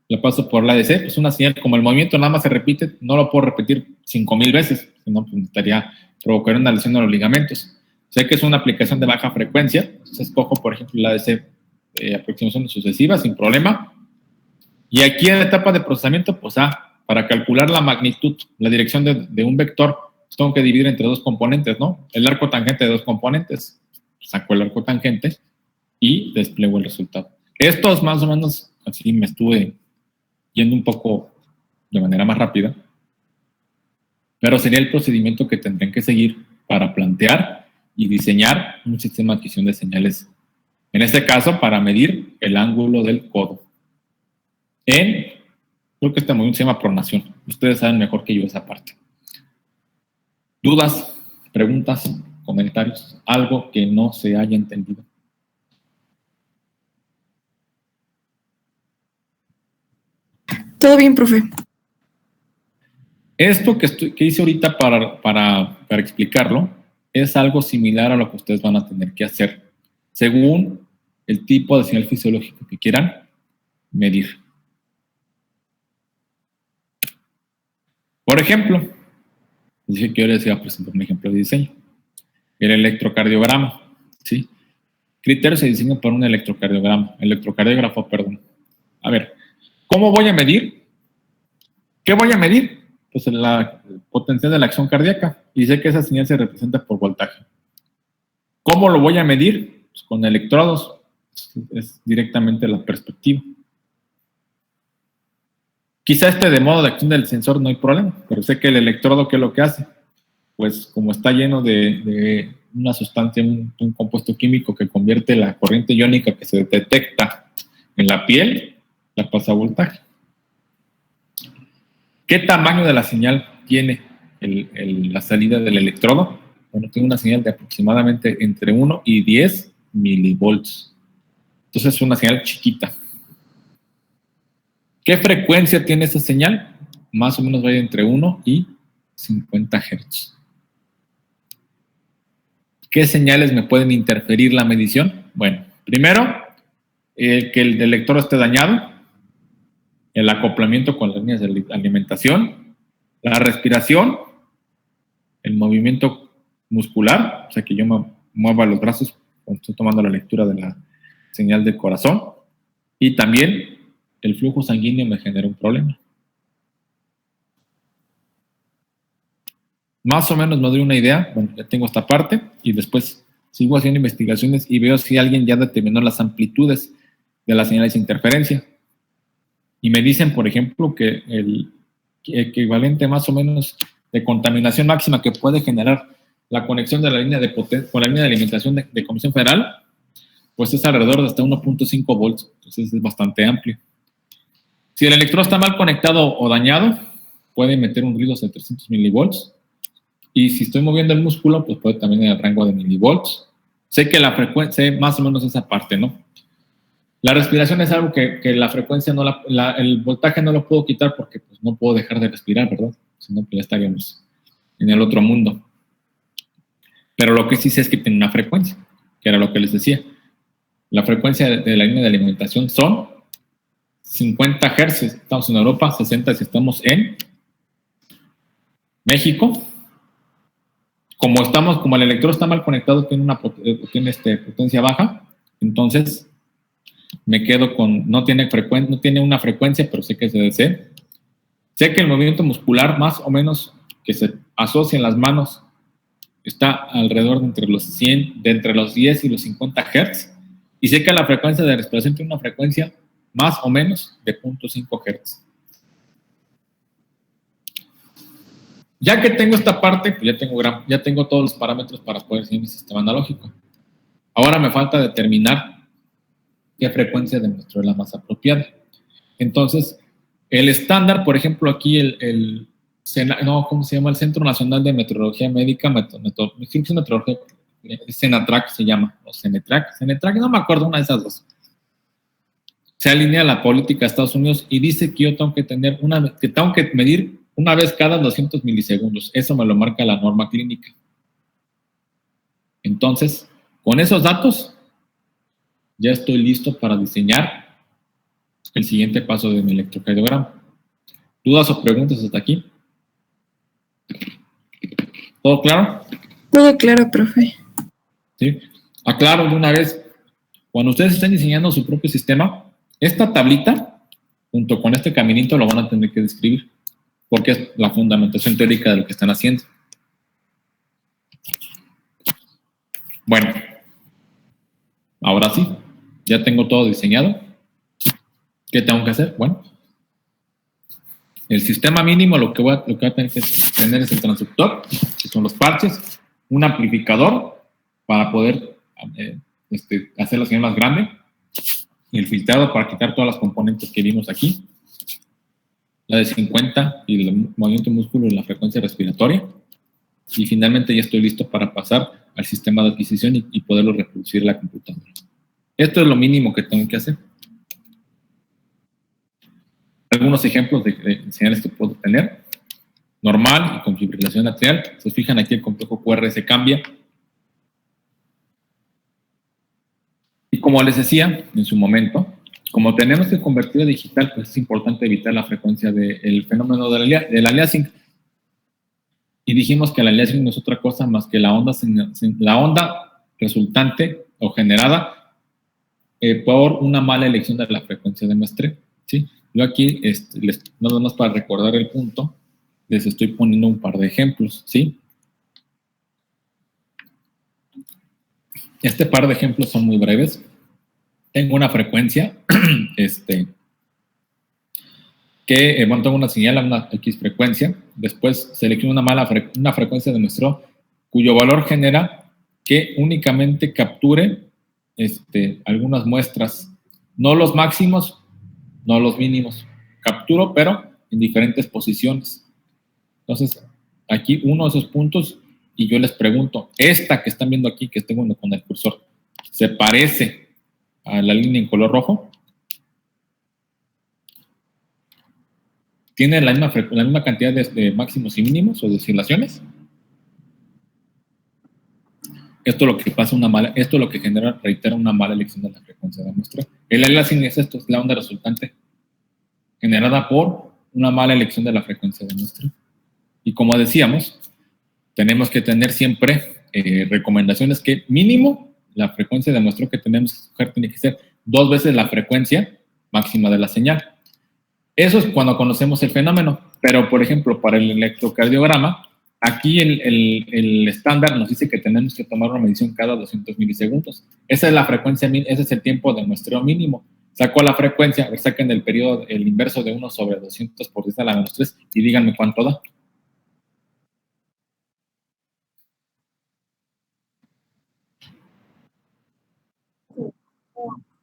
la paso por la ADC, pues una señal, como el movimiento nada más se repite, no lo puedo repetir 5000 veces, sino pues estaría provocar una lesión de los ligamentos. Sé que es una aplicación de baja frecuencia, entonces escojo, por ejemplo, la ADC aproximación sucesiva, sin problema. Y aquí en la etapa de procesamiento, pues para calcular la magnitud, la dirección de un vector, tengo que dividir entre dos componentes, ¿no? El arco tangente de dos componentes, saco el arco tangente y despliego el resultado. Esto es más o menos, así me estuve yendo un poco de manera más rápida, pero sería el procedimiento que tendrían que seguir para plantear y diseñar un sistema de adquisición de señales, en este caso para medir el ángulo del codo. Creo que este movimiento se llama pronación, ustedes saben mejor que yo esa parte. ¿Dudas, preguntas, comentarios? ¿Algo que no se haya entendido? Todo bien, profe. Esto que hice ahorita para explicarlo es algo similar a lo que ustedes van a tener que hacer según el tipo de señal fisiológico que quieran medir. Por ejemplo, dije que ahora les iba a presentar un ejemplo de diseño. El electrocardiograma, ¿sí? Criterios de diseño para un electrocardiógrafo, perdón. A ver, ¿cómo voy a medir? ¿Qué voy a medir? Pues la potencial de la acción cardíaca. Y sé que esa señal se representa por voltaje. ¿Cómo lo voy a medir? Pues con electrodos. Es directamente la perspectiva. Quizá de modo de acción del sensor no hay problema, pero sé que el electrodo, ¿qué es lo que hace? Pues como está lleno de una sustancia, un compuesto químico que convierte la corriente iónica que se detecta en la piel, la pasa a voltaje. ¿Qué tamaño de la señal tiene la salida del electrodo? Bueno, tiene una señal de aproximadamente entre 1 y 10 milivolts. Entonces es una señal chiquita. ¿Qué frecuencia tiene esa señal? Más o menos va entre 1 y 50 Hz. ¿Qué señales me pueden interferir la medición? Bueno, primero, que el electrodo esté dañado, el acoplamiento con las líneas de alimentación, la respiración, el movimiento muscular, o sea que yo me mueva los brazos cuando estoy tomando la lectura de la señal del corazón, y también el flujo sanguíneo me genera un problema. Más o menos me doy una idea. Bueno, ya tengo esta parte y después sigo haciendo investigaciones y veo si alguien ya determinó las amplitudes de las señales de interferencia. Y me dicen, por ejemplo, que el equivalente más o menos de contaminación máxima que puede generar la conexión de la línea de potencia con la línea de alimentación de Comisión Federal, pues es alrededor de hasta 1.5 volts. Entonces es bastante amplio. Si el electrodo está mal conectado o dañado, puede meter un ruido de 300 milivolts. Y si estoy moviendo el músculo, pues puede también en el rango de milivolts. Sé que la frecuencia, más o menos esa parte, ¿no? La respiración es algo que la frecuencia, el voltaje no lo puedo quitar porque pues, no puedo dejar de respirar, ¿verdad? Si no, pues ya estaríamos en el otro mundo. Pero lo que sí sé es que tiene una frecuencia, que era lo que les decía. La frecuencia de la línea de alimentación son 50 Hz. Estamos en Europa, 60 si estamos en México. Como el electrodo está mal conectado, tiene potencia baja, entonces me quedo con, no tiene una frecuencia, pero sé que es DC. Sé que el movimiento muscular más o menos que se asocia en las manos está alrededor de entre los 10 y los 50 Hz. Y sé que la frecuencia de respiración tiene una frecuencia más o menos de 0.5 Hz. Ya que tengo esta parte, pues ya tengo todos los parámetros para poder seguir mi sistema analógico. Ahora me falta determinar qué frecuencia de muestreo es la más apropiada. Entonces, el estándar, por ejemplo, aquí ¿cómo se llama? El Centro Nacional de Meteorología Médica, Cenatrac se llama, o Cenetrac, no me acuerdo, una de esas dos. Se alinea a la política de Estados Unidos y dice que yo tengo que medir una vez cada 200 milisegundos. Eso me lo marca la norma clínica. Entonces, con esos datos, ya estoy listo para diseñar el siguiente paso de mi electrocardiograma. ¿Dudas o preguntas hasta aquí? ¿Todo claro? Todo claro, profe. Sí. Aclaro de una vez, cuando ustedes estén diseñando su propio sistema, esta tablita, junto con este caminito, lo van a tener que describir, porque es la fundamentación teórica de lo que están haciendo. Bueno, ahora sí, ya tengo todo diseñado. ¿Qué tengo que hacer? Bueno, el sistema mínimo lo que voy a tener que tener es el transductor, que son los parches, un amplificador para poder hacer la señal más grande, y el filtrado para quitar todas las componentes que vimos aquí, la de 50 y el movimiento músculo y la frecuencia respiratoria, y finalmente ya estoy listo para pasar al sistema de adquisición y poderlo reproducir en la computadora. Esto es lo mínimo que tengo que hacer. Algunos ejemplos de señales que puedo tener. Normal y con fibrilación atrial. Se fijan aquí el complejo QR se cambia. Y como les decía en su momento, como tenemos que convertir a digital, pues es importante evitar la frecuencia del fenómeno del aliasing. Y dijimos que el aliasing no es otra cosa más que la onda resultante o generada por una mala elección de la frecuencia de muestreo, ¿sí? Yo aquí, nada más para recordar el punto, les estoy poniendo un par de ejemplos, ¿sí? Este par de ejemplos son muy breves. Tengo una frecuencia, tengo una señal a una X frecuencia, después selecciono una frecuencia de muestreo cuyo valor genera que únicamente capture algunas muestras, no los máximos, no los mínimos. Capturo, pero en diferentes posiciones. Entonces, aquí uno de esos puntos, y yo les pregunto, esta que están viendo aquí, que tengo con el cursor, ¿se parece a la línea en color rojo? ¿Tiene la misma cantidad de máximos y mínimos o de oscilaciones? Esto es lo que pasa esto es lo que reitera una mala elección de la frecuencia de muestreo. El aliasing es esto, es la onda resultante generada por una mala elección de la frecuencia de muestreo. Y como decíamos, tenemos que tener siempre recomendaciones que mínimo la frecuencia de muestreo que tenemos que escoger tiene que ser 2 veces la frecuencia máxima de la señal. Eso es cuando conocemos el fenómeno, pero por ejemplo para el electrocardiograma, aquí el estándar nos dice que tenemos que tomar una medición cada 200 milisegundos. Esa es la frecuencia, ese es el tiempo de muestreo mínimo. Saco la frecuencia, saquen el periodo, el inverso de 1 sobre 200 por 10 a la menos 3 y díganme cuánto da.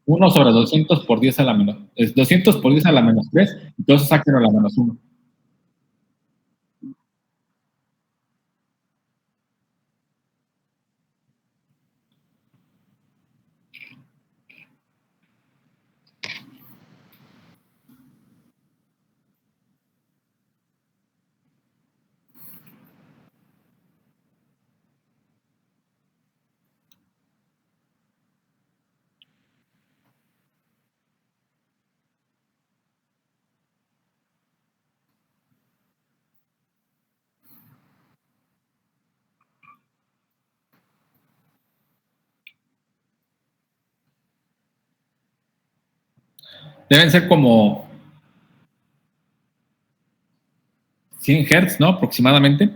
Uno sobre 200 por 10 a la menos, 200 por 10 a la menos 3, entonces sáquenlo a la menos 1. deben ser como 100 Hz, ¿no? Aproximadamente.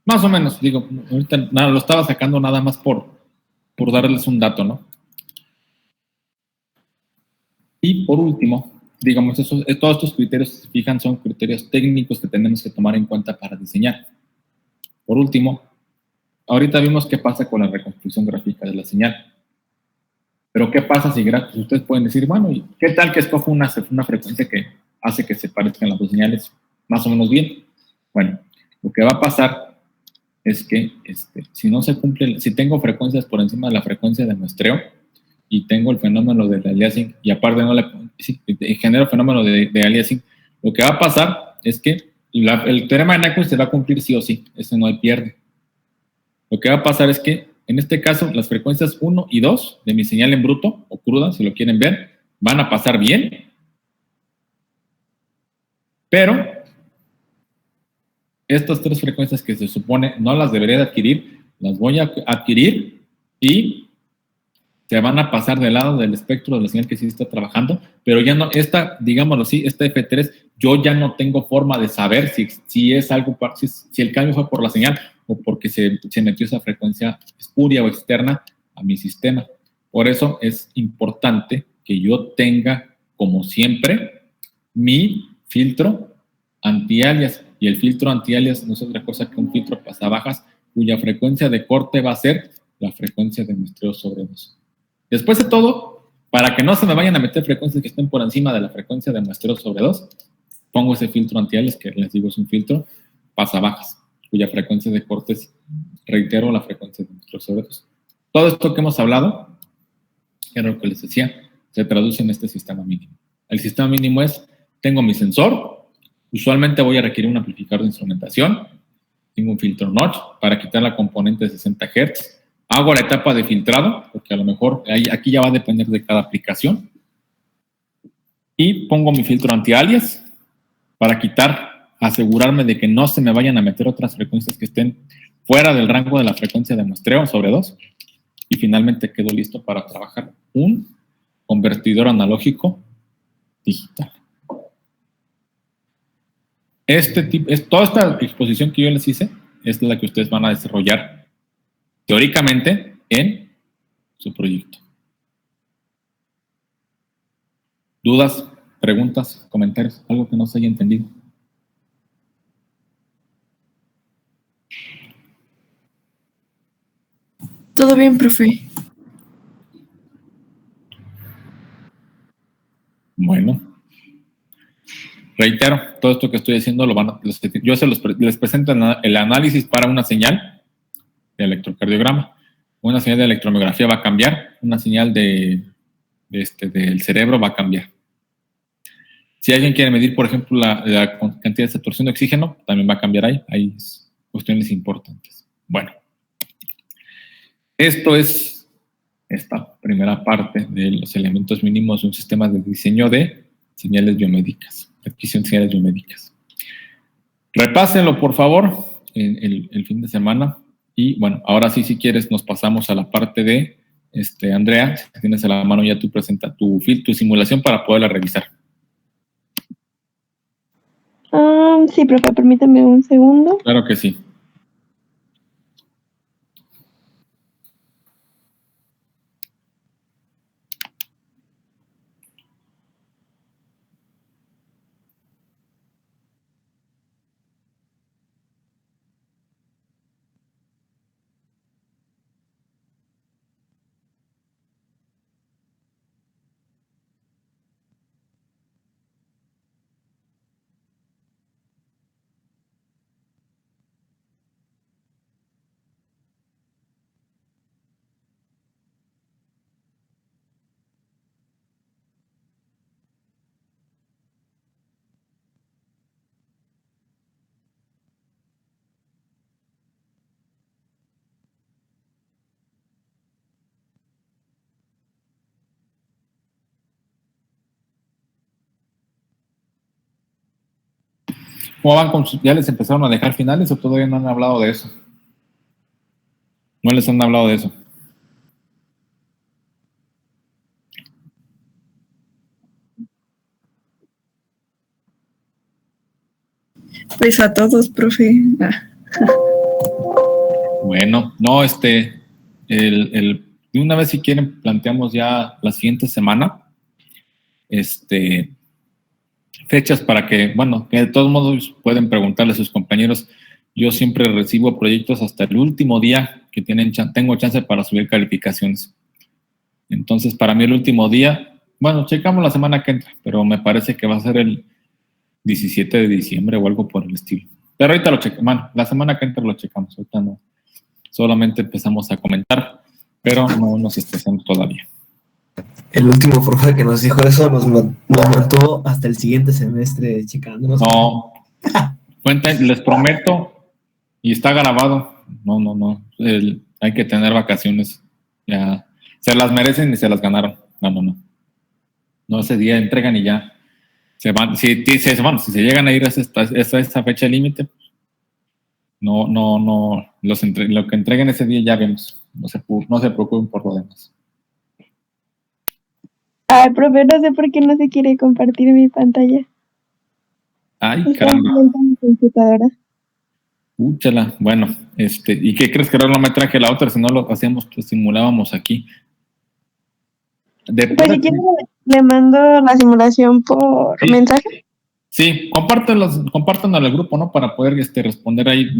Más o menos, digo, ahorita nada, lo estaba sacando nada más por darles un dato, ¿no? Y por último, digamos, todos estos criterios, si se fijan, son criterios técnicos que tenemos que tomar en cuenta para diseñar. Por último, ahorita vimos qué pasa con la reconstrucción gráfica de la señal. Pero ¿qué pasa si ustedes pueden decir, bueno, ¿y qué tal que escojo una frecuencia que hace que se parezcan las dos señales más o menos bien? Bueno, lo que va a pasar es que si no se cumple, si tengo frecuencias por encima de la frecuencia de muestreo y tengo el fenómeno del aliasing y aparte genero el fenómeno de aliasing, lo que va a pasar es que el teorema de Nyquist se va a cumplir sí o sí, ese no hay pierde. Lo que va a pasar es que en este caso las frecuencias 1 y 2 de mi señal en bruto o cruda, si lo quieren ver, van a pasar bien, pero estas tres frecuencias que se supone no las debería de adquirir, las voy a adquirir y se van a pasar del lado del espectro de la señal que sí está trabajando, pero ya no, digámoslo así, esta F3, yo ya no tengo forma de saber si es algo, si el cambio fue por la señal o porque se metió esa frecuencia espuria o externa a mi sistema. Por eso es importante que yo tenga, como siempre, mi filtro anti-alias. Y el filtro anti-alias no es otra cosa que un filtro pasabajas cuya frecuencia de corte va a ser la frecuencia de muestreo sobre 2. Después de todo, para que no se me vayan a meter frecuencias que estén por encima de la frecuencia de muestreo sobre 2, pongo ese filtro anti-alias, que les digo es un filtro pasabajas, cuya frecuencia de corte es, reitero, la frecuencia de muestreo sobre 2. Todo esto que hemos hablado, que era lo que les decía, se traduce en este sistema mínimo. El sistema mínimo es, tengo mi sensor, usualmente voy a requerir un amplificador de instrumentación, tengo un filtro notch para quitar la componente de 60 Hz, hago la etapa de filtrado, porque a lo mejor aquí ya va a depender de cada aplicación, y pongo mi filtro anti-alias para asegurarme de que no se me vayan a meter otras frecuencias que estén fuera del rango de la frecuencia de muestreo sobre 2, y finalmente quedo listo para trabajar un convertidor analógico digital. Toda esta exposición que yo les hice es la que ustedes van a desarrollar teóricamente en su proyecto. ¿Dudas, preguntas, comentarios? ¿Algo que no se haya entendido? Todo bien, profe. Bueno. Reitero, todo esto que estoy diciendo yo les presento el análisis para una señal de electrocardiograma. Una señal de electromiografía va a cambiar, una señal del cerebro va a cambiar. Si alguien quiere medir, por ejemplo, la cantidad de saturación de oxígeno, también va a cambiar ahí. Hay cuestiones importantes. Bueno, esto es esta primera parte de los elementos mínimos de un sistema de diseño de señales biomédicas. Adquisición de señales biomédicas. Repásenlo, por favor, el fin de semana. Y bueno, ahora sí, si quieres, nos pasamos a la parte de Andrea, si tienes a la mano ya tú presenta tu simulación para poderla revisar. Sí, profe, permítame un segundo. Claro que sí. ¿Cómo van ya les empezaron a dejar finales o todavía no han hablado de eso? No les han hablado de eso. Pues a todos, profe. Bueno, no, de una vez si quieren planteamos ya la siguiente semana, fechas para que, bueno, que de todos modos pueden preguntarle a sus compañeros. Yo siempre recibo proyectos hasta el último día que tengo chance para subir calificaciones. Entonces, para mí el último día, bueno, checamos la semana que entra, pero me parece que va a ser el 17 de diciembre o algo por el estilo. Pero ahorita lo checamos, bueno, la semana que entra lo checamos, ahorita no. Solamente empezamos a comentar, pero no nos estresamos todavía. El último profe que nos dijo eso nos mantuvo hasta el siguiente semestre checándonos. No, les prometo, y está grabado, no, hay que tener vacaciones, ya, se las merecen y se las ganaron, no, ese día entregan y ya, se van, si se llegan a ir a esa fecha límite, no, lo que entreguen ese día ya vemos, no se preocupen por lo demás. Ay, profe, no sé por qué no se quiere compartir mi pantalla. Ay, caramba. Mi computadora. Úchala, bueno, ¿y qué crees que ahora no me traje la otra? Si no lo hacíamos, pues simulábamos aquí. Pues si quieres le mando la simulación por mensaje. Sí, compártanlo al grupo, ¿no? Para poder responder ahí.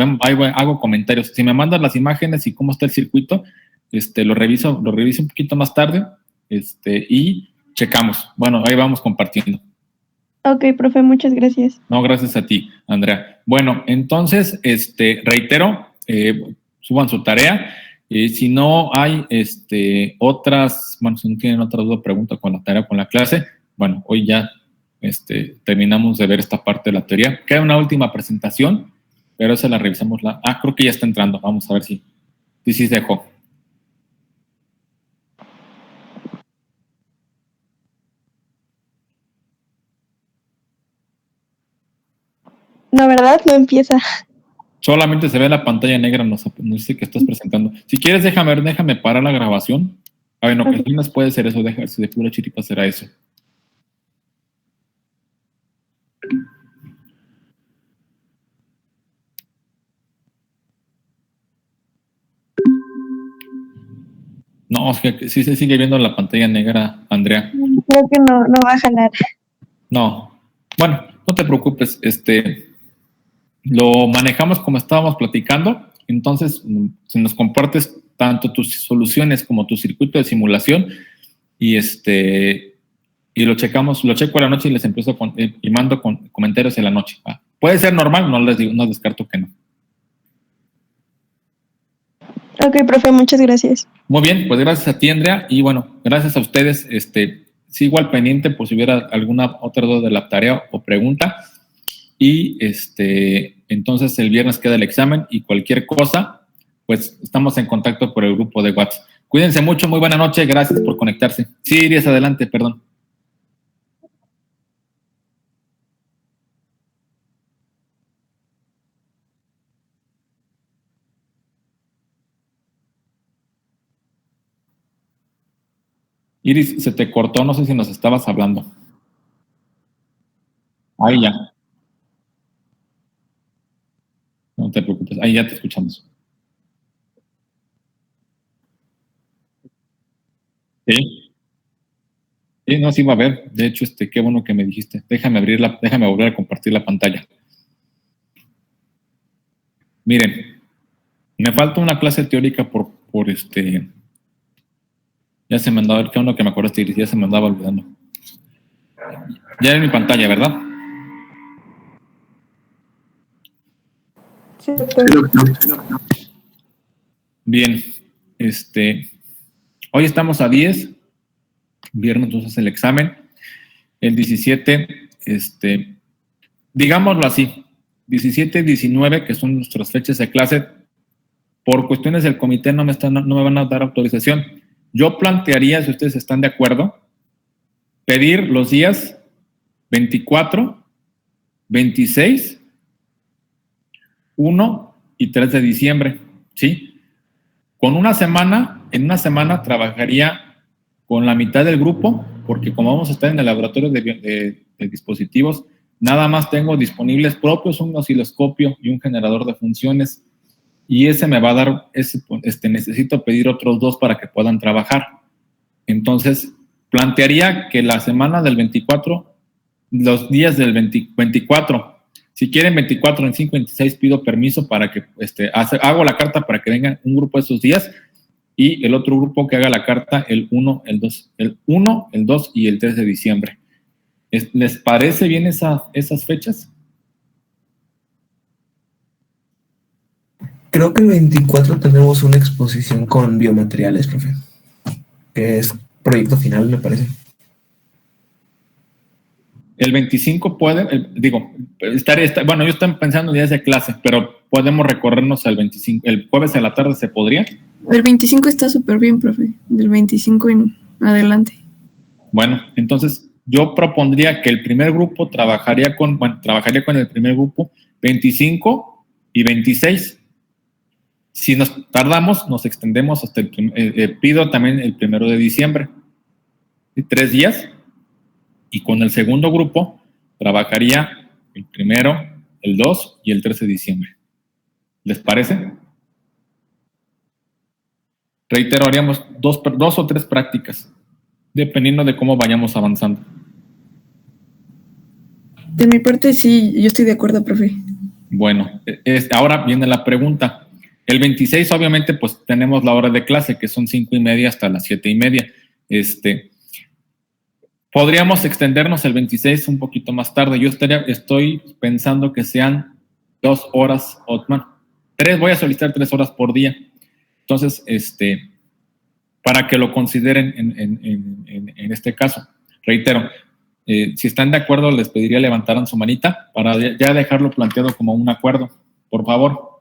Hago comentarios. Si me mandan las imágenes y cómo está el circuito, lo reviso un poquito más tarde, y checamos. Bueno, ahí vamos compartiendo. Ok, profe, muchas gracias. No, gracias a ti, Andrea. Bueno, entonces, reitero, suban su tarea. Si no hay si no tienen otras dudas, preguntas con la tarea, con la clase, bueno, hoy ya terminamos de ver esta parte de la teoría. Queda una última presentación, pero esa la revisamos. Creo que ya está entrando. Vamos a ver si se dejó. No, ¿verdad? No empieza. Solamente se ve la pantalla negra, no sé qué estás presentando. Si quieres, déjame parar la grabación. A ver, en ocasiones puede ser eso, si de pura chiripa será eso. No, es que sí se sigue viendo la pantalla negra, Andrea. Creo que no va a jalar. No. Bueno, no te preocupes, lo manejamos como estábamos platicando. Entonces, si nos compartes tanto tus soluciones como tu circuito de simulación y lo checo a la noche y les empiezo y mando con comentarios en la noche. Puede ser normal, no descarto que no. Ok, profe, muchas gracias. Muy bien, pues gracias a ti, Andrea, y bueno, gracias a ustedes. Sigo al pendiente por si hubiera alguna otra duda de la tarea o pregunta. Y entonces el viernes queda el examen y cualquier cosa, pues estamos en contacto por el grupo de WhatsApp. Cuídense mucho, muy buena noche, gracias por conectarse. Sí, Iris, adelante, perdón. Iris, se te cortó, no sé si nos estabas hablando. Ahí ya. No te preocupes, ahí ya te escuchamos. Sí. Sí, no, sí va a ver. De hecho, qué bueno que me dijiste. Déjame volver a compartir la pantalla. Miren, me falta una clase teórica por ya se me andaba, qué bueno que me acordaste, Iris, ya se me andaba olvidando. Ya en mi pantalla, ¿verdad? Sí, bien, hoy estamos a 10, viernes entonces el examen, el 17, digámoslo así, 17 y 19, que son nuestras fechas de clase, por cuestiones del comité no me van a dar autorización. Yo plantearía, si ustedes están de acuerdo, pedir los días 24, 26 1 y 3 de diciembre, ¿sí? En una semana trabajaría con la mitad del grupo, porque como vamos a estar en el laboratorio de dispositivos, nada más tengo disponibles propios un osciloscopio y un generador de funciones, y ese me va a dar, necesito pedir otros 2 para que puedan trabajar. Entonces, plantearía que la semana del 24, los días del 24, si quieren 24, 25, 26, pido permiso para que hago la carta para que vengan un grupo esos días y el otro grupo que haga la carta el 1, el 2 y el 3 de diciembre. ¿Les parece bien esas fechas? Creo que el 24 tenemos una exposición con biomateriales, profe, que es proyecto final, me parece. El 25 puede, bueno, yo estoy pensando en días de clase, pero podemos recorrernos al 25. ¿El jueves a la tarde se podría? El 25 está súper bien, profe. Del 25 en adelante. Bueno, entonces yo propondría que el primer grupo trabajaría con el primer grupo 25 y 26. Si nos tardamos, nos extendemos hasta pido también el 1 de diciembre. 3 días. Y con el segundo grupo trabajaría el 1, el 2 y el 3 de diciembre. ¿Les parece? Reitero, haríamos 2 o 3 prácticas, dependiendo de cómo vayamos avanzando. De mi parte, sí, yo estoy de acuerdo, profe. Bueno, ahora viene la pregunta. El 26, obviamente, pues tenemos la hora de clase, que son 5:30 hasta las 7:30. Podríamos extendernos el 26 un poquito más tarde. Yo estoy pensando que sean 2 horas, voy a solicitar 3 horas por día. Entonces, para que lo consideren en este caso. Reitero, si están de acuerdo, les pediría levantaran su manita para ya dejarlo planteado como un acuerdo. Por favor.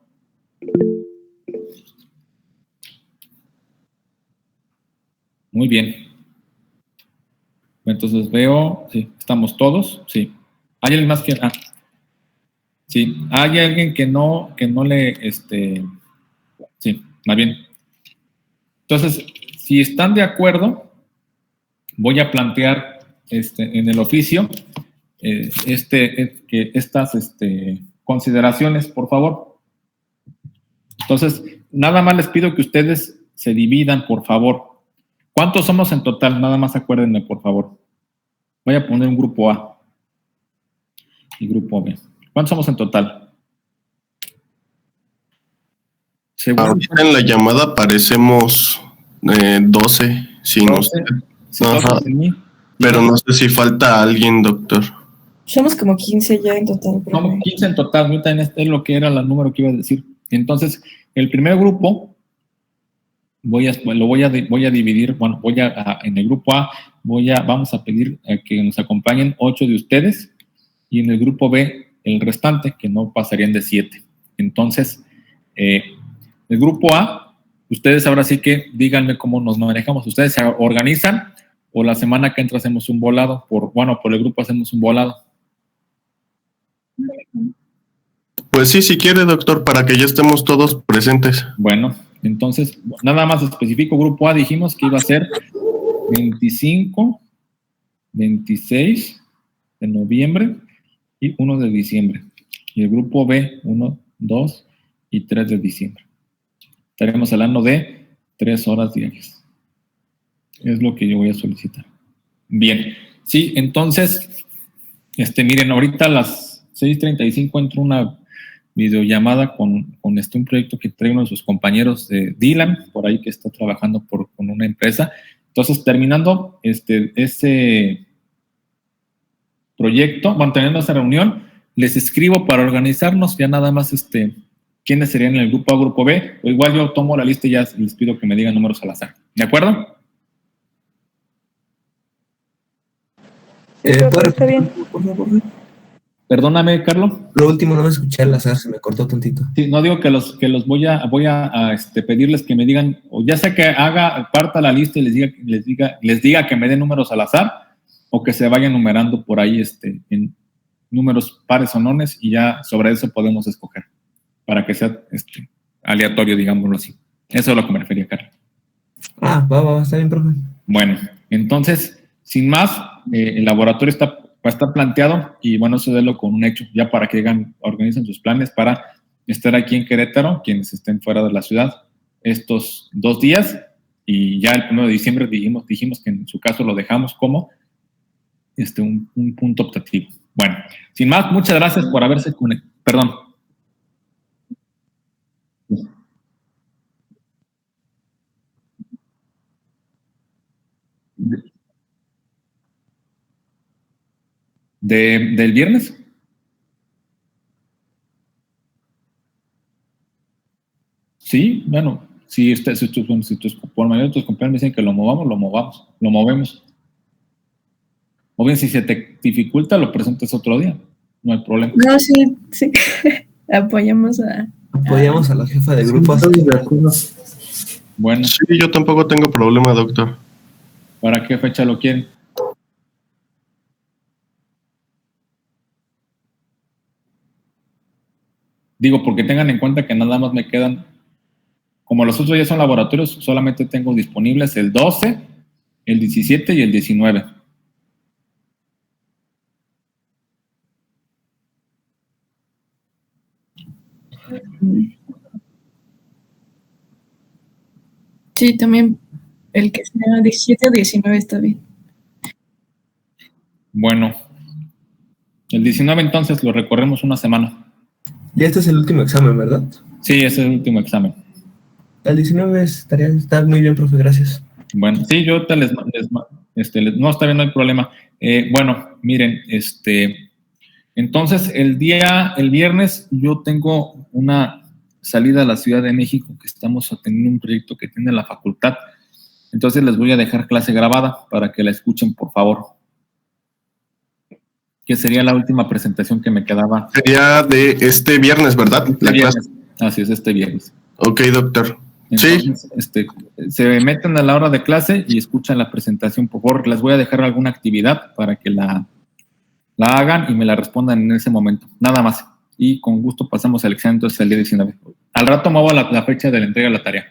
Muy bien. Entonces veo, sí, estamos todos, sí. ¿Hay alguien más que...? Sí, hay alguien que no le, sí, más bien. Entonces, si están de acuerdo, voy a plantear en el oficio que estas consideraciones, por favor. Entonces, nada más les pido que ustedes se dividan, por favor. ¿Cuántos somos en total? Nada más acuérdenme, por favor. Voy a poner un grupo A y grupo B. ¿Cuántos somos en total? Ahorita en la llamada aparecemos 12. Sí, 12, ajá. Pero no sé si falta alguien, doctor. Somos como 15 ya en total. Somos 15 en total. Ahorita es lo que era el número que iba a decir. Entonces, el primer grupo voy a dividir, bueno, en el grupo A vamos a pedir que nos acompañen 8 de ustedes y en el grupo B el restante, que no pasarían de 7. Entonces, el grupo A, ustedes ahora sí que díganme cómo nos manejamos. ¿Ustedes se organizan o la semana que entra hacemos un volado? Por el grupo hacemos un volado. Pues sí, si quiere, doctor, para que ya estemos todos presentes. Bueno, entonces, nada más específico, grupo A dijimos que iba a ser 25, 26 de noviembre y 1 de diciembre. Y el grupo B, 1, 2 y 3 de diciembre. Estaremos hablando de 3 horas diarias. Es lo que yo voy a solicitar. Bien, sí, entonces, miren, ahorita a las 6:35 entro una videollamada con un proyecto que trae uno de sus compañeros de Dylan, por ahí que está trabajando con una empresa. Entonces, terminando ese proyecto, manteniendo esa reunión, les escribo para organizarnos ya nada más quiénes serían en el grupo A, grupo B, o igual yo tomo la lista y ya les pido que me digan números al azar. ¿De acuerdo? Está bien. Por favor. Perdóname, Carlos. Lo último no me escuché al azar, se me cortó tantito. Sí, no digo que los voy a pedirles que me digan, o ya sea que parta la lista y les diga que me den números al azar, o que se vayan numerando por ahí en números pares o nones, y ya sobre eso podemos escoger. para que sea aleatorio, digámoslo así. Eso es a lo que me refería, Carlos. Va, está bien, profe. Bueno, entonces, sin más, el laboratorio va a estar planteado y bueno, eso délo con un hecho, ya para que organicen sus planes para estar aquí en Querétaro, quienes estén fuera de la ciudad, estos 2 días, y ya el 1 de diciembre dijimos que en su caso lo dejamos como un punto optativo. Bueno, sin más, muchas gracias por haberse conectado. Perdón. ¿Del viernes? Sí, bueno, si por mayoría de tus compañeros me dicen que lo movemos. O bien, si se te dificulta, lo presentas otro día, no hay problema. No, sí. Apoyamos a la jefa de grupo. Bueno. Sí, yo tampoco tengo problema, doctor. ¿Para qué fecha lo quieren? Digo, porque tengan en cuenta que nada más me quedan, como los otros ya son laboratorios, solamente tengo disponibles el 12, el 17 y el 19. Sí, también el que sea 17 o 19 está bien. Bueno, el 19 entonces lo recorremos una semana. Y este es el último examen, ¿verdad? Sí, ese es el último examen. El 19 está muy bien, profe, gracias. Bueno, sí, yo no, está bien, no hay problema. Bueno, miren, entonces el viernes yo tengo una salida a la Ciudad de México, que estamos atendiendo un proyecto que tiene la facultad. Entonces les voy a dejar clase grabada para que la escuchen, por favor. Que sería la última presentación que me quedaba. Sería de este viernes, ¿verdad? La clase. Así es, este viernes. Ok, doctor. Entonces, sí. Se meten a la hora de clase y escuchan la presentación, por favor. Les voy a dejar alguna actividad para que la hagan y me la respondan en ese momento. Nada más. Y con gusto pasamos al examen entonces el día 19. Al rato muevo la fecha de la entrega de la tarea.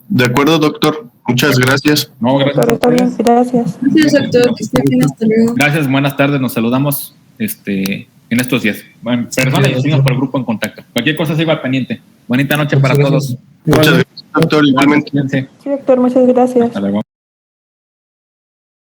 De acuerdo, doctor. Muchas gracias. No, gracias. Doctor, está bien, gracias. Gracias, doctor. Que esté bien, hasta luego. Gracias, buenas tardes. Nos saludamos en estos días. Bueno, perdón, y seguimos por el grupo en contacto. Cualquier cosa se iba al pendiente. Bonita noche para todos. Muchas gracias, doctor. Igualmente. Sí, Sí, doctor, muchas gracias. hasta luego.